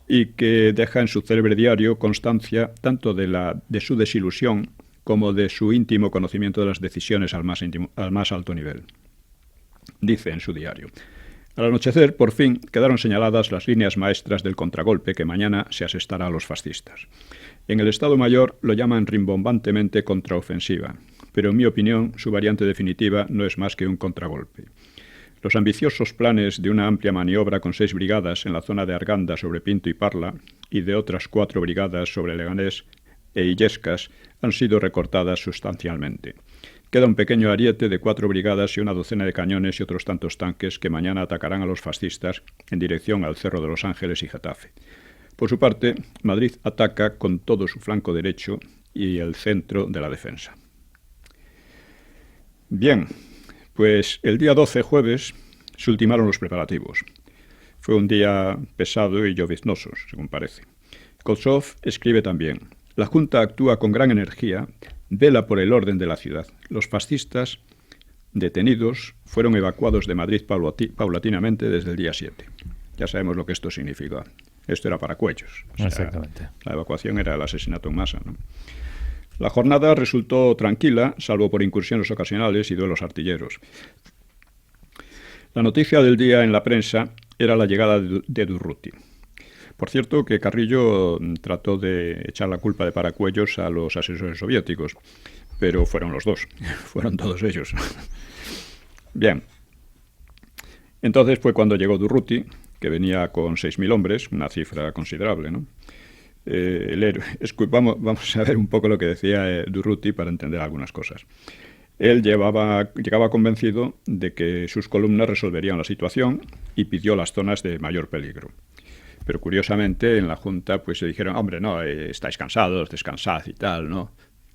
y que deja en su célebre diario constancia tanto de su desilusión como de su íntimo conocimiento de las decisiones al más alto nivel. Dice en su diario: al anochecer, por fin, quedaron señaladas las líneas maestras del contragolpe que mañana se asestará a los fascistas. En el Estado Mayor lo llaman rimbombantemente contraofensiva, pero en mi opinión su variante definitiva no es más que un contragolpe. Los ambiciosos planes de una amplia maniobra con 6 brigadas en la zona de Arganda sobre Pinto y Parla y de otras 4 brigadas sobre Leganés e Illescas han sido recortadas sustancialmente. Queda un pequeño ariete de 4 brigadas y una docena de cañones y otros tantos tanques que mañana atacarán a los fascistas en dirección al Cerro de los Ángeles y Getafe. Por su parte, Madrid ataca con todo su flanco derecho y el centro de la defensa. Bien, pues el día 12, jueves, Se ultimaron los preparativos. Fue un día pesado y lloviznoso, según parece. Koltsov escribe también: la Junta actúa con gran energía, vela por el orden de la ciudad. Los fascistas detenidos fueron evacuados de Madrid paulatinamente desde el día 7. Ya sabemos lo que esto significa. Esto era para cuellos. O sea, exactamente. La evacuación era el asesinato en masa, ¿no? La jornada resultó tranquila, salvo por incursiones ocasionales y duelos artilleros. La noticia del día en la prensa era la llegada de Durruti. Por cierto, que Carrillo trató de echar la culpa de Paracuellos a los asesores soviéticos, pero fueron los dos, fueron todos ellos. Bien. Entonces fue cuando llegó Durruti, que venía con 6.000 hombres, una cifra considerable, ¿no? El héroe. Vamos a ver un poco lo que decía Durruti para entender algunas cosas. Él llegaba convencido de que sus columnas resolverían la situación y pidió las zonas de mayor peligro. Pero curiosamente en la Junta pues se dijeron: hombre, no, estáis cansados, descansad y tal, ¿no?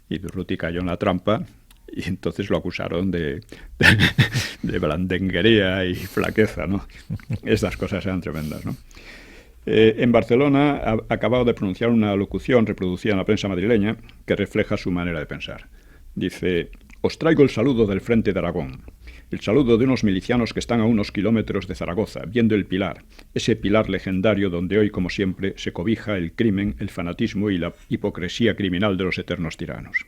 Y Durruti cayó en la trampa y entonces lo acusaron de blandenguería y flaqueza, ¿no? Estas cosas eran tremendas, ¿no? En Barcelona ha acabado de pronunciar una locución reproducida en la prensa madrileña que refleja su manera de pensar. Dice: os traigo el saludo del Frente de Aragón, el saludo de unos milicianos que están a unos kilómetros de Zaragoza, viendo el Pilar, ese Pilar legendario donde hoy, como siempre, se cobija el crimen, el fanatismo y la hipocresía criminal de los eternos tiranos.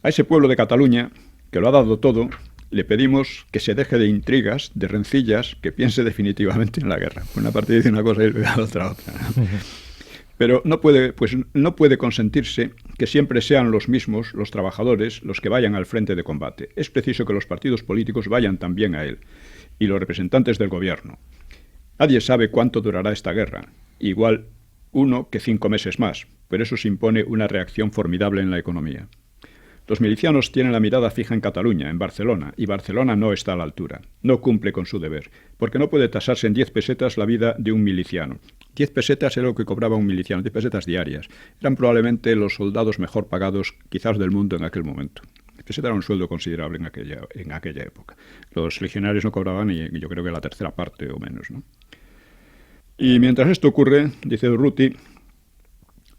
A ese pueblo de Cataluña, que lo ha dado todo, le pedimos que se deje de intrigas, de rencillas, que piense definitivamente en la guerra. Una parte dice una cosa y la otra. Pero no puede consentirse que siempre sean los mismos, los trabajadores, los que vayan al frente de combate. Es preciso que los partidos políticos vayan también a él, y los representantes del gobierno. Nadie sabe cuánto durará esta guerra, igual 1 que 5 meses más, pero eso impone una reacción formidable en la economía. Los milicianos tienen la mirada fija en Cataluña, en Barcelona, y Barcelona no está a la altura, no cumple con su deber, porque no puede tasarse en 10 pesetas la vida de un miliciano. 10 pesetas era lo que cobraba un miliciano, 10 pesetas diarias. Eran probablemente los soldados mejor pagados, quizás del mundo en aquel momento. 10 pesetas era un sueldo considerable en aquella época. Los legionarios no cobraban ni yo creo que la tercera parte o menos, ¿no? Y mientras esto ocurre, dice Durruti,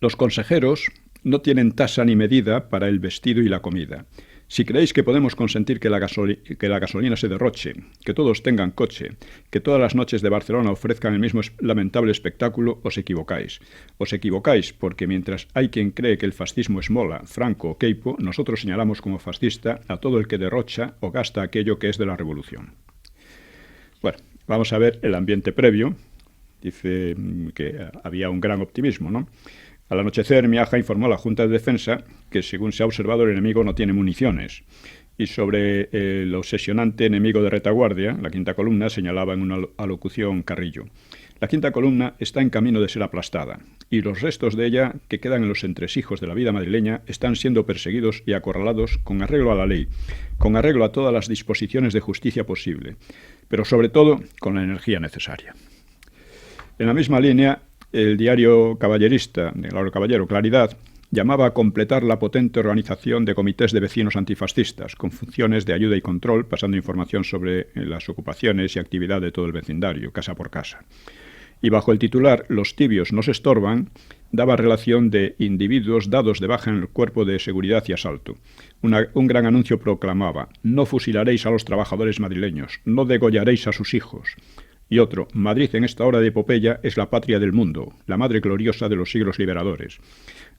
los consejeros no tienen tasa ni medida para el vestido y la comida. Si creéis que podemos consentir que la gasolina se derroche, que todos tengan coche, que todas las noches de Barcelona ofrezcan el mismo lamentable espectáculo, os equivocáis. Os equivocáis porque mientras hay quien cree que el fascismo es Mola, Franco o Queipo, nosotros señalamos como fascista a todo el que derrocha o gasta aquello que es de la revolución. Bueno, vamos a ver el ambiente previo. Dice que había un gran optimismo, ¿no? Al anochecer, Miaja informó a la Junta de Defensa que, según se ha observado, el enemigo no tiene municiones. Y sobre el obsesionante enemigo de retaguardia, la quinta columna, señalaba en una alocución Carrillo: la quinta columna está en camino de ser aplastada, y los restos de ella, que quedan en los entresijos de la vida madrileña, están siendo perseguidos y acorralados con arreglo a la ley, con arreglo a todas las disposiciones de justicia posible, pero sobre todo con la energía necesaria. En la misma línea, el diario caballerista, de Lauro Caballero, Claridad, llamaba a completar la potente organización de comités de vecinos antifascistas, con funciones de ayuda y control, pasando información sobre las ocupaciones y actividad de todo el vecindario, casa por casa. Y bajo el titular «Los tibios no se estorban», daba relación de individuos dados de baja en el cuerpo de seguridad y asalto. Un gran anuncio proclamaba: «No fusilaréis a los trabajadores madrileños, no degollaréis a sus hijos». Y otro: «Madrid en esta hora de epopeya es la patria del mundo, la madre gloriosa de los siglos liberadores.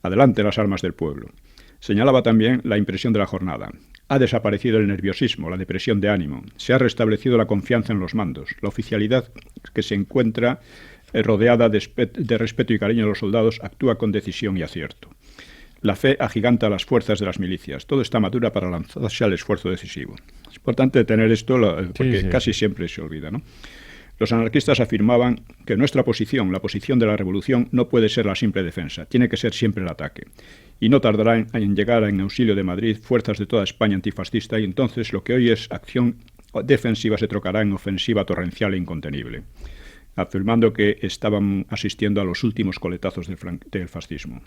Adelante las armas del pueblo». Señalaba también la impresión de la jornada: «Ha desaparecido el nerviosismo, la depresión de ánimo, se ha restablecido la confianza en los mandos, la oficialidad que se encuentra rodeada de respeto y cariño de los soldados actúa con decisión y acierto. La fe agiganta las fuerzas de las milicias, todo está madura para lanzarse al esfuerzo decisivo». Es importante tener esto porque casi siempre se olvida, ¿no? Los anarquistas afirmaban que nuestra posición, la posición de la revolución, no puede ser la simple defensa, tiene que ser siempre el ataque. Y no tardarán en llegar en auxilio de Madrid fuerzas de toda España antifascista, y entonces lo que hoy es acción defensiva se trocará en ofensiva torrencial e incontenible, afirmando que estaban asistiendo a los últimos coletazos del fascismo.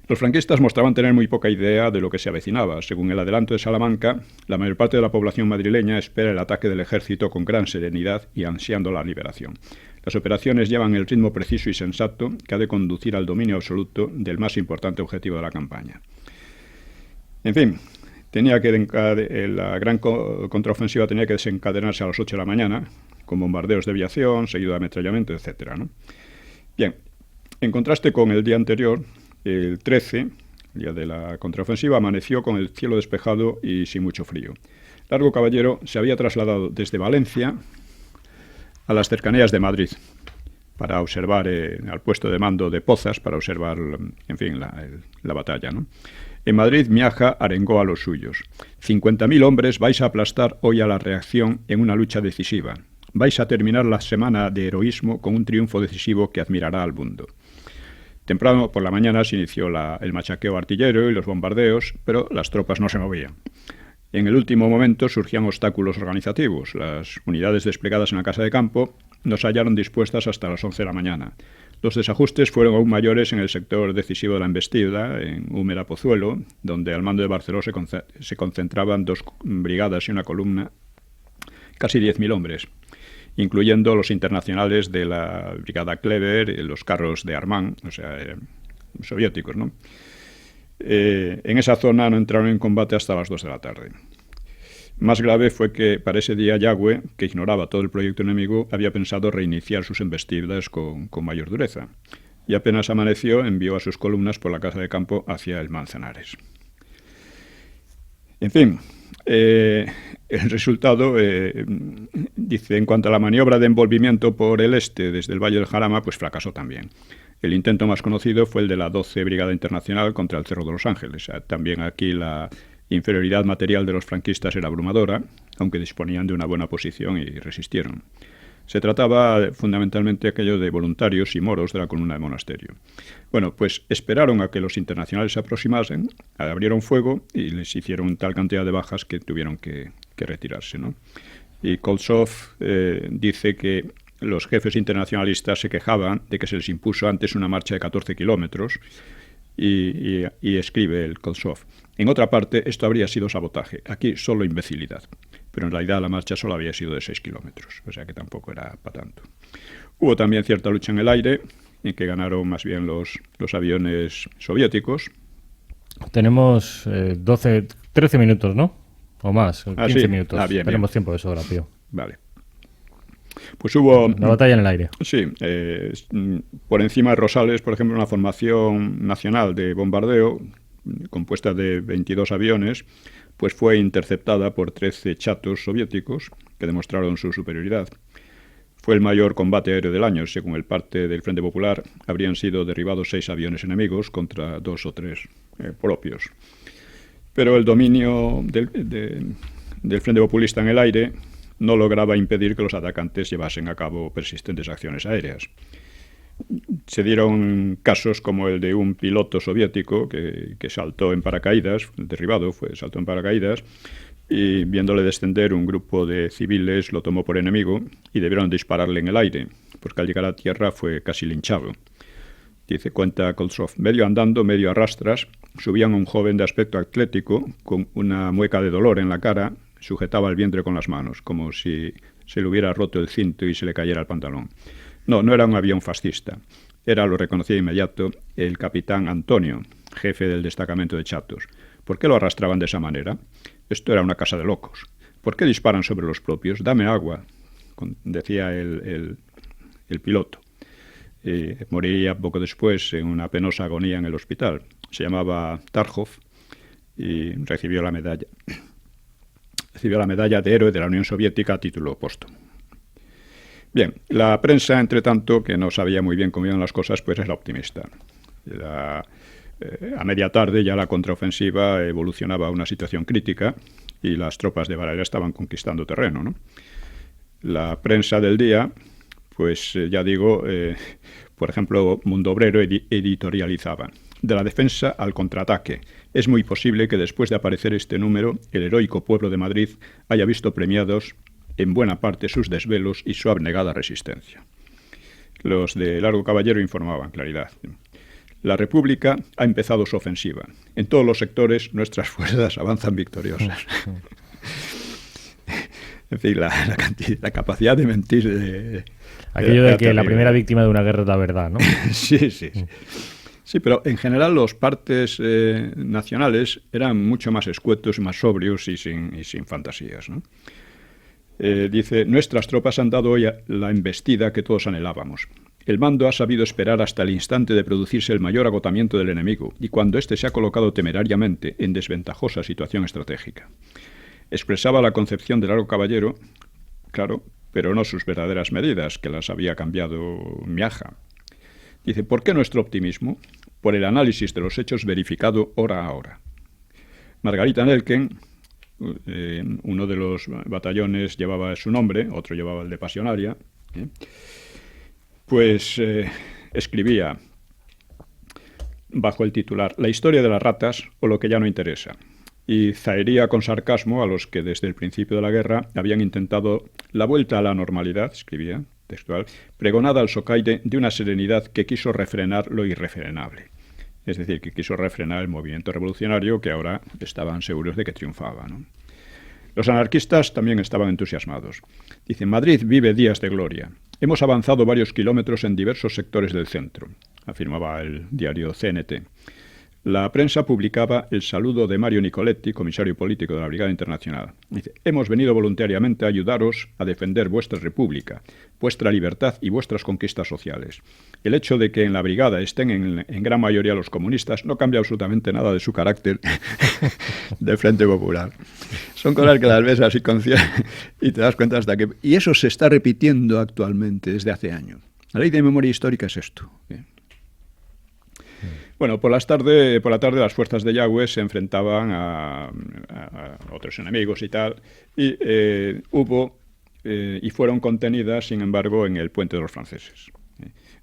Los franquistas mostraban tener muy poca idea de lo que se avecinaba. Según el adelanto de Salamanca, la mayor parte de la población madrileña espera el ataque del ejército con gran serenidad y ansiando la liberación. Las operaciones llevan el ritmo preciso y sensato que ha de conducir al dominio absoluto del más importante objetivo de la campaña. En fin, la gran contraofensiva tenía que desencadenarse a las 8 de la mañana, con bombardeos de aviación, seguido de ametrallamiento, etc., ¿no? Bien, en contraste con el día anterior, el 13, el día de la contraofensiva, amaneció con el cielo despejado y sin mucho frío. Largo Caballero se había trasladado desde Valencia a las cercanías de Madrid para observar, al puesto de mando de Pozas, para observar, en fin, la batalla, ¿no? En Madrid, Miaja arengó a los suyos. 50.000 hombres vais a aplastar hoy a la reacción en una lucha decisiva. Vais a terminar la semana de heroísmo con un triunfo decisivo que admirará al mundo. Temprano por la mañana se inició el machaqueo artillero y los bombardeos, pero las tropas no se movían. En el último momento surgían obstáculos organizativos. Las unidades desplegadas en la casa de campo no se hallaron dispuestas hasta las 11 de la mañana. Los desajustes fueron aún mayores en el sector decisivo de la embestida, en Úmera Pozuelo, donde al mando de Barceló se concentraban 2 brigadas y una columna, casi 10.000 hombres, incluyendo los internacionales de la brigada Kleber, los carros de Armand, o sea, soviéticos, ¿no? En esa zona no entraron en combate hasta las 2 de la tarde. Más grave fue que para ese día Yagüe, que ignoraba todo el proyecto enemigo, había pensado reiniciar sus embestidas con mayor dureza. Y apenas amaneció, envió a sus columnas por la casa de campo hacia el Manzanares. En fin, el resultado, dice, en cuanto a la maniobra de envolvimiento por el este desde el Valle del Jarama, pues fracasó también. El intento más conocido fue el de la 12 Brigada Internacional contra el Cerro de los Ángeles. También aquí la inferioridad material de los franquistas era abrumadora, aunque disponían de una buena posición y resistieron. Se trataba fundamentalmente aquello de voluntarios y moros de la columna de Monasterio. Bueno, pues esperaron a que los internacionales se aproximasen, abrieron fuego y les hicieron tal cantidad de bajas que tuvieron que retirarse, ¿no? Y Koltsov dice que los jefes internacionalistas se quejaban de que se les impuso antes una marcha de 14 kilómetros y escribe el Koltsov: en otra parte esto habría sido sabotaje, aquí solo imbecilidad. Pero en realidad la marcha solo había sido de 6 kilómetros, o sea que tampoco era para tanto. Hubo también cierta lucha en el aire, en que ganaron más bien los aviones soviéticos. Tenemos 13 minutos, ¿no? O más, 15 sí. minutos. Bien, tenemos tiempo de sobra, Pío. Vale. Pues hubo... Una batalla en el aire. Sí. Por encima de Rosales, por ejemplo, una formación nacional de bombardeo compuesta de 22 aviones, pues fue interceptada por 13 chatos soviéticos que demostraron su superioridad. Fue el mayor combate aéreo del año. Según el parte del Frente Popular, habrían sido derribados 6 aviones enemigos contra 2 o 3 propios. Pero el dominio del Frente Populista en el aire no lograba impedir que los atacantes llevasen a cabo persistentes acciones aéreas. Se dieron casos como el de un piloto soviético que saltó en paracaídas, saltó en paracaídas, y viéndole descender un grupo de civiles lo tomó por enemigo y debieron dispararle en el aire, porque al llegar a tierra fue casi linchado. Dice, cuenta Koltsov, medio andando, medio a rastras, subían a un joven de aspecto atlético con una mueca de dolor en la cara, sujetaba el vientre con las manos, como si se le hubiera roto el cinto y se le cayera el pantalón. No era un avión fascista. Era, lo reconocía de inmediato, el capitán Antonio, jefe del destacamento de chatos. ¿Por qué lo arrastraban de esa manera? Esto era una casa de locos. ¿Por qué disparan sobre los propios? Dame agua, decía el piloto. Moriría poco después en una penosa agonía en el hospital. Se llamaba Tarjov y recibió la medalla de héroe de la Unión Soviética a título póstumo. Bien, la prensa, entre tanto, que no sabía muy bien cómo iban las cosas, pues era optimista. A media tarde ya la contraofensiva evolucionaba a una situación crítica y las tropas de Varela estaban conquistando terreno, ¿no? La prensa del día, pues ya digo, por ejemplo, Mundo Obrero editorializaba: de la defensa al contraataque. Es muy posible que después de aparecer este número, el heroico pueblo de Madrid haya visto premiados en buena parte sus desvelos y su abnegada resistencia. Los de Largo Caballero informaban: claridad. La República ha empezado su ofensiva. En todos los sectores nuestras fuerzas avanzan victoriosas. En fin, la capacidad de mentir... Aquello de que la primera víctima de una guerra es la verdad, ¿no? Sí. Sí, pero en general los partes nacionales eran mucho más escuetos, más sobrios y sin fantasías, ¿no? Dice, nuestras tropas han dado hoy la embestida que todos anhelábamos. El mando ha sabido esperar hasta el instante de producirse el mayor agotamiento del enemigo y cuando éste se ha colocado temerariamente en desventajosa situación estratégica. Expresaba la concepción de Largo Caballero, claro, pero no sus verdaderas medidas, que las había cambiado Miaja. Dice, ¿por qué nuestro optimismo? Por el análisis de los hechos verificado hora a hora. Margarita Nelken, uno de los batallones llevaba su nombre, otro llevaba el de Pasionaria, pues escribía bajo el titular La historia de las ratas o lo que ya no interesa, y zahería con sarcasmo a los que desde el principio de la guerra habían intentado la vuelta a la normalidad, escribía textual, pregonada al socaire de una serenidad que quiso refrenar lo irrefrenable. Es decir, que quiso refrenar el movimiento revolucionario que ahora estaban seguros de que triunfaba, ¿no? Los anarquistas también estaban entusiasmados. Dicen, Madrid vive días de gloria. Hemos avanzado varios kilómetros en diversos sectores del centro, afirmaba el diario CNT. La prensa publicaba el saludo de Mario Nicoletti, comisario político de la Brigada Internacional. Dice, hemos venido voluntariamente a ayudaros a defender vuestra república, vuestra libertad y vuestras conquistas sociales. El hecho de que en la brigada estén en gran mayoría los comunistas no cambia absolutamente nada de su carácter de Frente Popular. Son cosas que las ves así y te das cuenta hasta que... Y eso se está repitiendo actualmente desde hace años. La ley de memoria histórica es esto. Bueno, por la tarde las fuerzas de Yagüe se enfrentaban a otros enemigos y tal, y y fueron contenidas, sin embargo, en el puente de los franceses.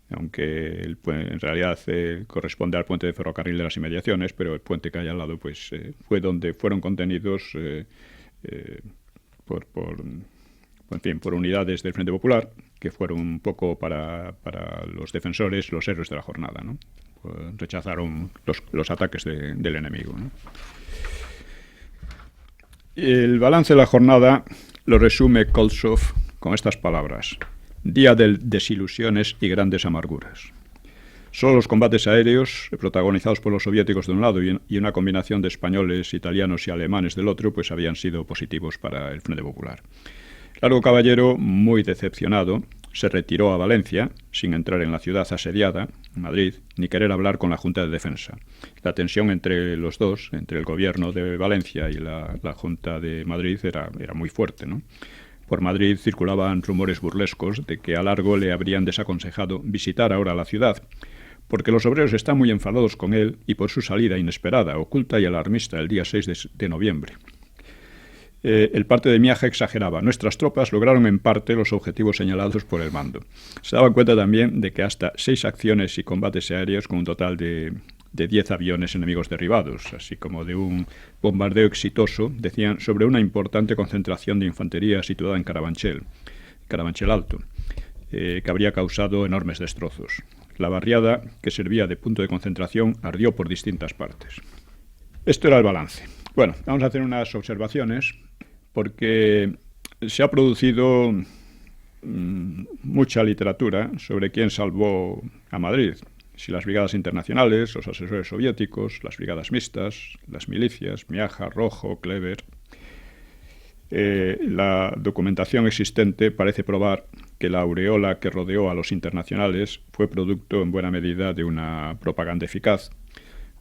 Aunque en realidad corresponde al puente de ferrocarril de las inmediaciones, pero el puente que hay al lado pues fue donde fueron contenidos por unidades del Frente Popular, que fueron un poco para los defensores los héroes de la jornada, ¿no? Rechazaron los ataques del enemigo, ¿no? El balance de la jornada lo resume Koltsov con estas palabras: día de desilusiones y grandes amarguras. Solo los combates aéreos, protagonizados por los soviéticos de un lado y una combinación de españoles, italianos y alemanes del otro, pues habían sido positivos para el Frente Popular. Largo Caballero, muy decepcionado, se retiró a Valencia, sin entrar en la ciudad asediada, Madrid, ni querer hablar con la Junta de Defensa. La tensión entre los dos, entre el gobierno de Valencia y la Junta de Madrid, era muy fuerte, ¿no? Por Madrid circulaban rumores burlescos de que a Largo le habrían desaconsejado visitar ahora la ciudad, porque los obreros están muy enfadados con él y por su salida inesperada, oculta y alarmista el día 6 de noviembre. El parte de Miaja exageraba. Nuestras tropas lograron en parte los objetivos señalados por el mando. Se daban cuenta también de que hasta 6 acciones y combates aéreos con un total de 10 aviones enemigos derribados, así como de un bombardeo exitoso, decían, sobre una importante concentración de infantería situada en Carabanchel Alto, que habría causado enormes destrozos. La barriada, que servía de punto de concentración, ardió por distintas partes. Esto era el balance. Bueno, vamos a hacer unas observaciones, porque se ha producido mucha literatura sobre quién salvó a Madrid. Si las brigadas internacionales, los asesores soviéticos, las brigadas mixtas, las milicias, Miaja, Rojo, Kleber. La documentación existente parece probar que la aureola que rodeó a los internacionales fue producto en buena medida de una propaganda eficaz,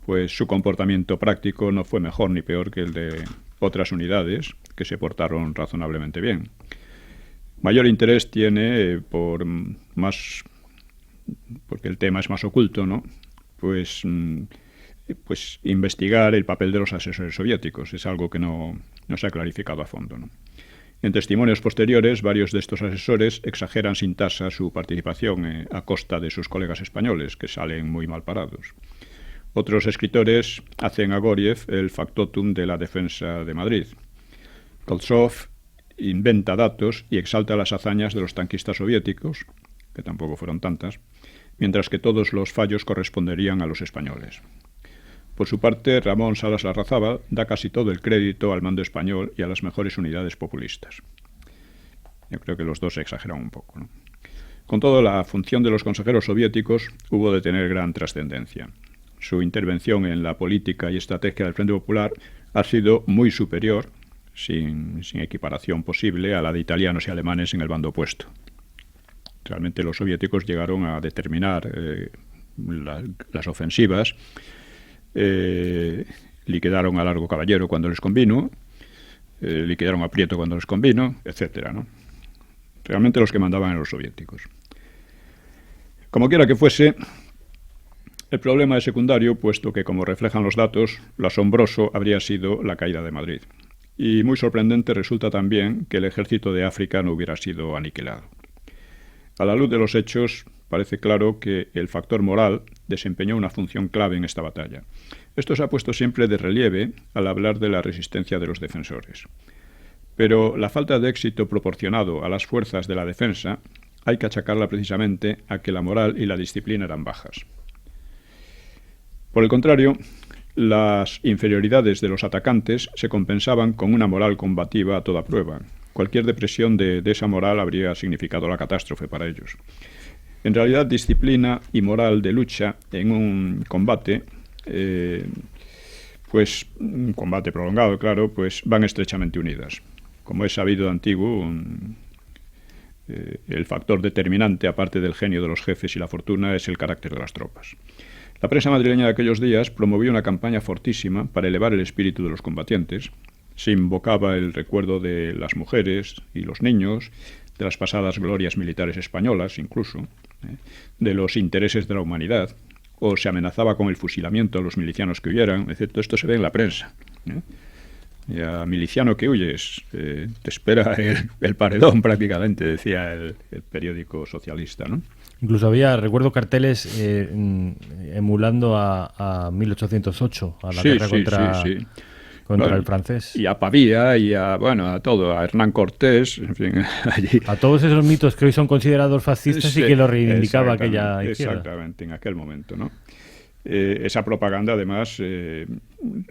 pues su comportamiento práctico no fue mejor ni peor que el de otras unidades que se portaron razonablemente bien. Mayor interés tiene porque el tema es más oculto, ¿no? Pues investigar el papel de los asesores soviéticos. Es algo que no se ha clarificado a fondo, ¿no? En testimonios posteriores, varios de estos asesores exageran sin tasa su participación a costa de sus colegas españoles, que salen muy mal parados. Otros escritores hacen a Goriev el factotum de la defensa de Madrid. Koltsov inventa datos y exalta las hazañas de los tanquistas soviéticos, que tampoco fueron tantas, mientras que todos los fallos corresponderían a los españoles. Por su parte, Ramón Salas Larrazábal da casi todo el crédito al mando español y a las mejores unidades populistas. Yo creo que los dos se exageran un poco, ¿no? Con todo, la función de los consejeros soviéticos hubo de tener gran trascendencia. Su intervención en la política y estrategia del Frente Popular ha sido muy superior, sin equiparación posible, a la de italianos y alemanes en el bando opuesto. Realmente los soviéticos llegaron a determinar las ofensivas, liquidaron a Largo Caballero cuando les convino, liquidaron a Prieto cuando les convino, etcétera, ¿no? Realmente los que mandaban eran los soviéticos. Como quiera que fuese, el problema es secundario, puesto que, como reflejan los datos, lo asombroso habría sido la caída de Madrid. Y muy sorprendente resulta también que el ejército de África no hubiera sido aniquilado. A la luz de los hechos, parece claro que el factor moral desempeñó una función clave en esta batalla. Esto se ha puesto siempre de relieve al hablar de la resistencia de los defensores. Pero la falta de éxito proporcionado a las fuerzas de la defensa hay que achacarla precisamente a que la moral y la disciplina eran bajas. Por el contrario, las inferioridades de los atacantes se compensaban con una moral combativa a toda prueba. Cualquier depresión de esa moral habría significado la catástrofe para ellos. En realidad, disciplina y moral de lucha en un combate, pues un combate prolongado, claro, pues van estrechamente unidas. Como es sabido de antiguo, el factor determinante, aparte del genio de los jefes y la fortuna, es el carácter de las tropas. La prensa madrileña de aquellos días promovió una campaña fortísima para elevar el espíritu de los combatientes. Se invocaba el recuerdo de las mujeres y los niños, de las pasadas glorias militares españolas incluso, de los intereses de la humanidad, o se amenazaba con el fusilamiento a los milicianos que huyeran, etc. Esto se ve en la prensa. Y a miliciano que huyes, te espera el paredón prácticamente, decía el periódico socialista, ¿no? Incluso había, recuerdo, carteles emulando a 1808, a la guerra contra el francés. Y a Pavía, y a todo, a Hernán Cortés, en fin, allí. A todos esos mitos que hoy son considerados fascistas y que lo reivindicaba aquella izquierda. Exactamente, en aquel momento, ¿no? Esa propaganda, además,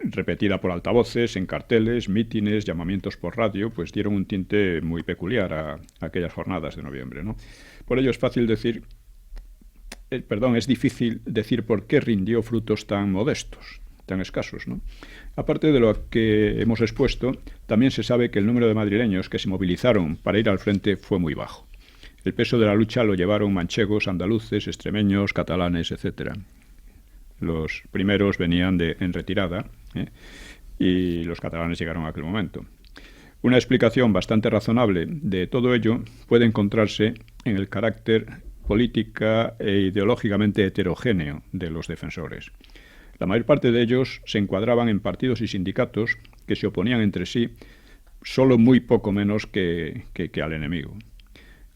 repetida por altavoces, en carteles, mítines, llamamientos por radio, pues dieron un tinte muy peculiar a aquellas jornadas de noviembre, ¿no? Por ello es difícil decir por qué rindió frutos tan modestos, tan escasos, ¿no? Aparte de lo que hemos expuesto, también se sabe que el número de madrileños que se movilizaron para ir al frente fue muy bajo. El peso de la lucha lo llevaron manchegos, andaluces, extremeños, catalanes, etcétera. Los primeros venían en retirada, y los catalanes llegaron a aquel momento. Una explicación bastante razonable de todo ello puede encontrarse en el carácter política e ideológicamente heterogéneo de los defensores. La mayor parte de ellos se encuadraban en partidos y sindicatos que se oponían entre sí solo muy poco menos que al enemigo.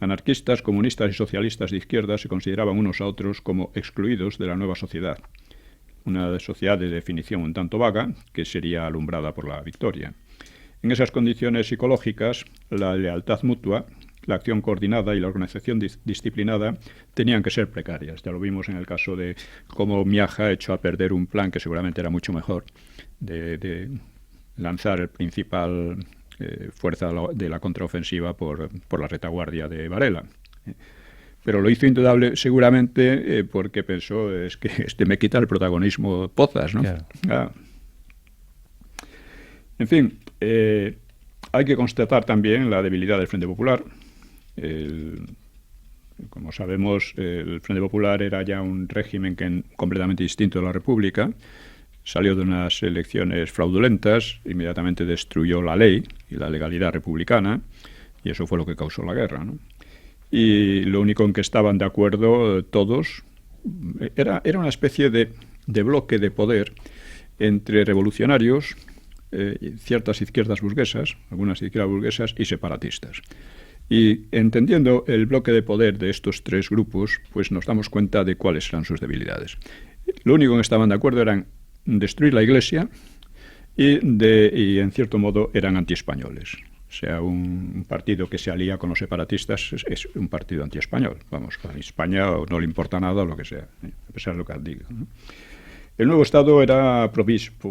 Anarquistas, comunistas y socialistas de izquierda se consideraban unos a otros como excluidos de la nueva sociedad. Una sociedad de definición un tanto vaga, que sería alumbrada por la victoria. En esas condiciones psicológicas, la lealtad mutua, la acción coordinada y la organización disciplinada tenían que ser precarias. Ya lo vimos en el caso de cómo Miaja echó a perder un plan que seguramente era mucho mejor, de lanzar el principal fuerza de la contraofensiva por la retaguardia de Varela. Pero lo hizo indudable seguramente porque pensó, es que me quita el protagonismo Pozas, ¿no? Claro. En fin, hay que constatar también la debilidad del Frente Popular. Como sabemos, el Frente Popular era ya un régimen completamente distinto de la República. Salió de unas elecciones fraudulentas, inmediatamente destruyó la ley y la legalidad republicana, y eso fue lo que causó la guerra, ¿no? Y lo único en que estaban de acuerdo todos era una especie de bloque de poder entre revolucionarios, ciertas izquierdas burguesas, algunas izquierdas burguesas y separatistas. Y entendiendo el bloque de poder de estos tres grupos, pues nos damos cuenta de cuáles eran sus debilidades. Lo único en que estaban de acuerdo eran destruir la Iglesia y en cierto modo eran antiespañoles. sea, un partido que se alía con los separatistas es un partido anti-español. Vamos, a España no le importa nada o lo que sea, a pesar de lo que diga, ¿no? El nuevo Estado era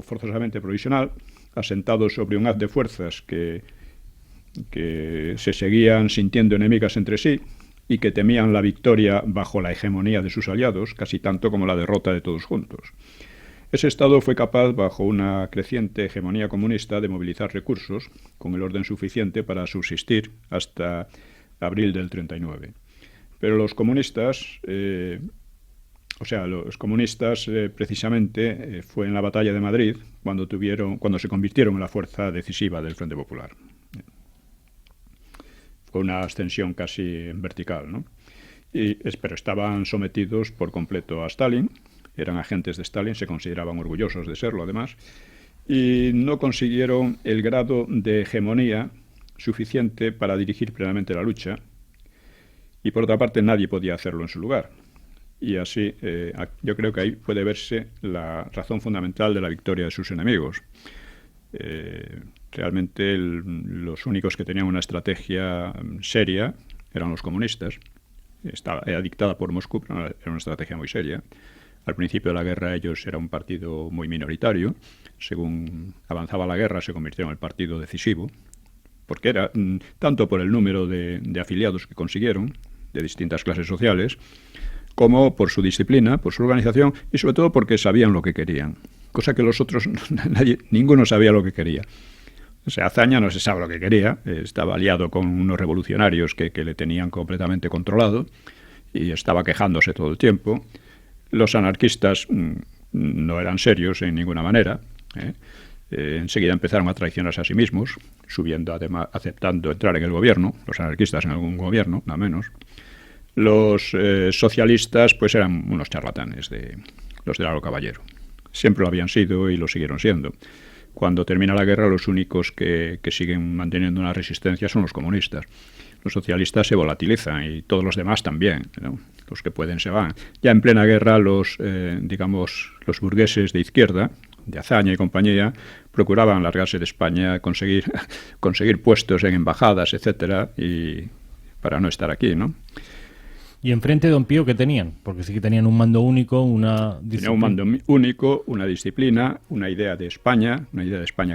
forzosamente provisional, asentado sobre un haz de fuerzas que se seguían sintiendo enemigas entre sí y que temían la victoria bajo la hegemonía de sus aliados, casi tanto como la derrota de todos juntos. Ese Estado fue capaz, bajo una creciente hegemonía comunista, de movilizar recursos con el orden suficiente para subsistir hasta abril del 39. Pero los comunistas, precisamente fue en la batalla de Madrid cuando se convirtieron en la fuerza decisiva del Frente Popular. Fue una ascensión casi vertical, ¿no? Pero estaban sometidos por completo a Stalin. Eran agentes de Stalin, se consideraban orgullosos de serlo además, y no consiguieron el grado de hegemonía suficiente para dirigir plenamente la lucha, y por otra parte nadie podía hacerlo en su lugar. Y así yo creo que ahí puede verse la razón fundamental de la victoria de sus enemigos. Realmente los únicos que tenían una estrategia seria eran los comunistas. Era dictada por Moscú, pero era una estrategia muy seria. Al principio de la guerra ellos eran un partido muy minoritario. Según avanzaba la guerra se convirtieron en el partido decisivo, porque era tanto por el número de afiliados que consiguieron, de distintas clases sociales, como por su disciplina, por su organización y sobre todo porque sabían lo que querían. Cosa que los otros, ninguno sabía lo que quería. O sea, Azaña no se sabe lo que quería, estaba aliado con unos revolucionarios que le tenían completamente controlado y estaba quejándose todo el tiempo. Los anarquistas no eran serios en ninguna manera. Enseguida empezaron a traicionarse a sí mismos, además, aceptando entrar en el gobierno, los anarquistas en algún gobierno, nada menos. Los socialistas pues eran unos charlatanes, los de Lalo Caballero. Siempre lo habían sido y lo siguieron siendo. Cuando termina la guerra, los únicos que siguen manteniendo una resistencia son los comunistas. Los socialistas se volatilizan y todos los demás también, ¿no? Los que pueden se van. Ya en plena guerra, los burgueses de izquierda, de Azaña y compañía, procuraban largarse de España, conseguir puestos en embajadas, etcétera, y para no estar aquí, ¿no? ¿Y enfrente, don Pío, qué tenían? Porque sí que tenían un mando único, una disciplina. Tenía un mando único, una disciplina, una idea de España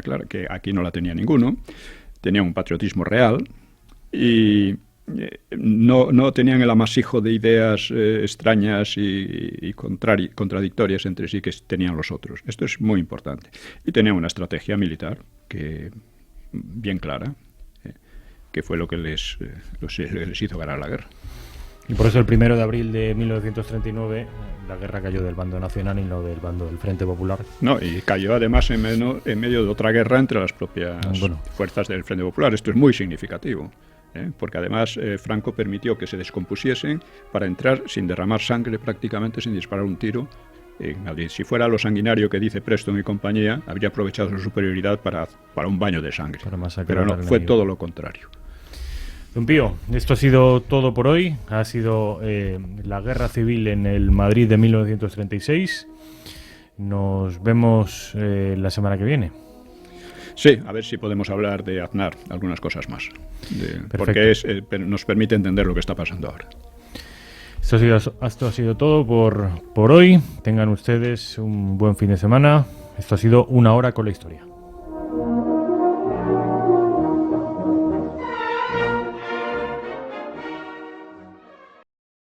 clara, que aquí no la tenía ninguno. Tenían un patriotismo real y no tenían el amasijo de ideas extrañas y contradictorias entre sí que tenían los otros. Esto es muy importante. Y tenían una estrategia militar bien clara, que fue lo que les hizo ganar la guerra. Y por eso el 1 de abril de 1939 la guerra cayó del bando nacional y no del bando del Frente Popular. No, y cayó además en medio de otra guerra entre las propias fuerzas del Frente Popular. Esto es muy significativo, porque además Franco permitió que se descompusiesen para entrar sin derramar sangre, prácticamente sin disparar un tiro en Madrid. Si fuera lo sanguinario que dice Preston y compañía, habría aprovechado su superioridad para un baño de sangre. Pero no, fue todo lo contrario. Don Pío, esto ha sido todo por hoy. Ha sido la guerra civil en el Madrid de 1936. Nos vemos la semana que viene. Sí, a ver si podemos hablar de Aznar, algunas cosas más. Porque nos permite entender lo que está pasando ahora. Esto ha sido todo por hoy. Tengan ustedes un buen fin de semana. Esto ha sido Una Hora con la Historia.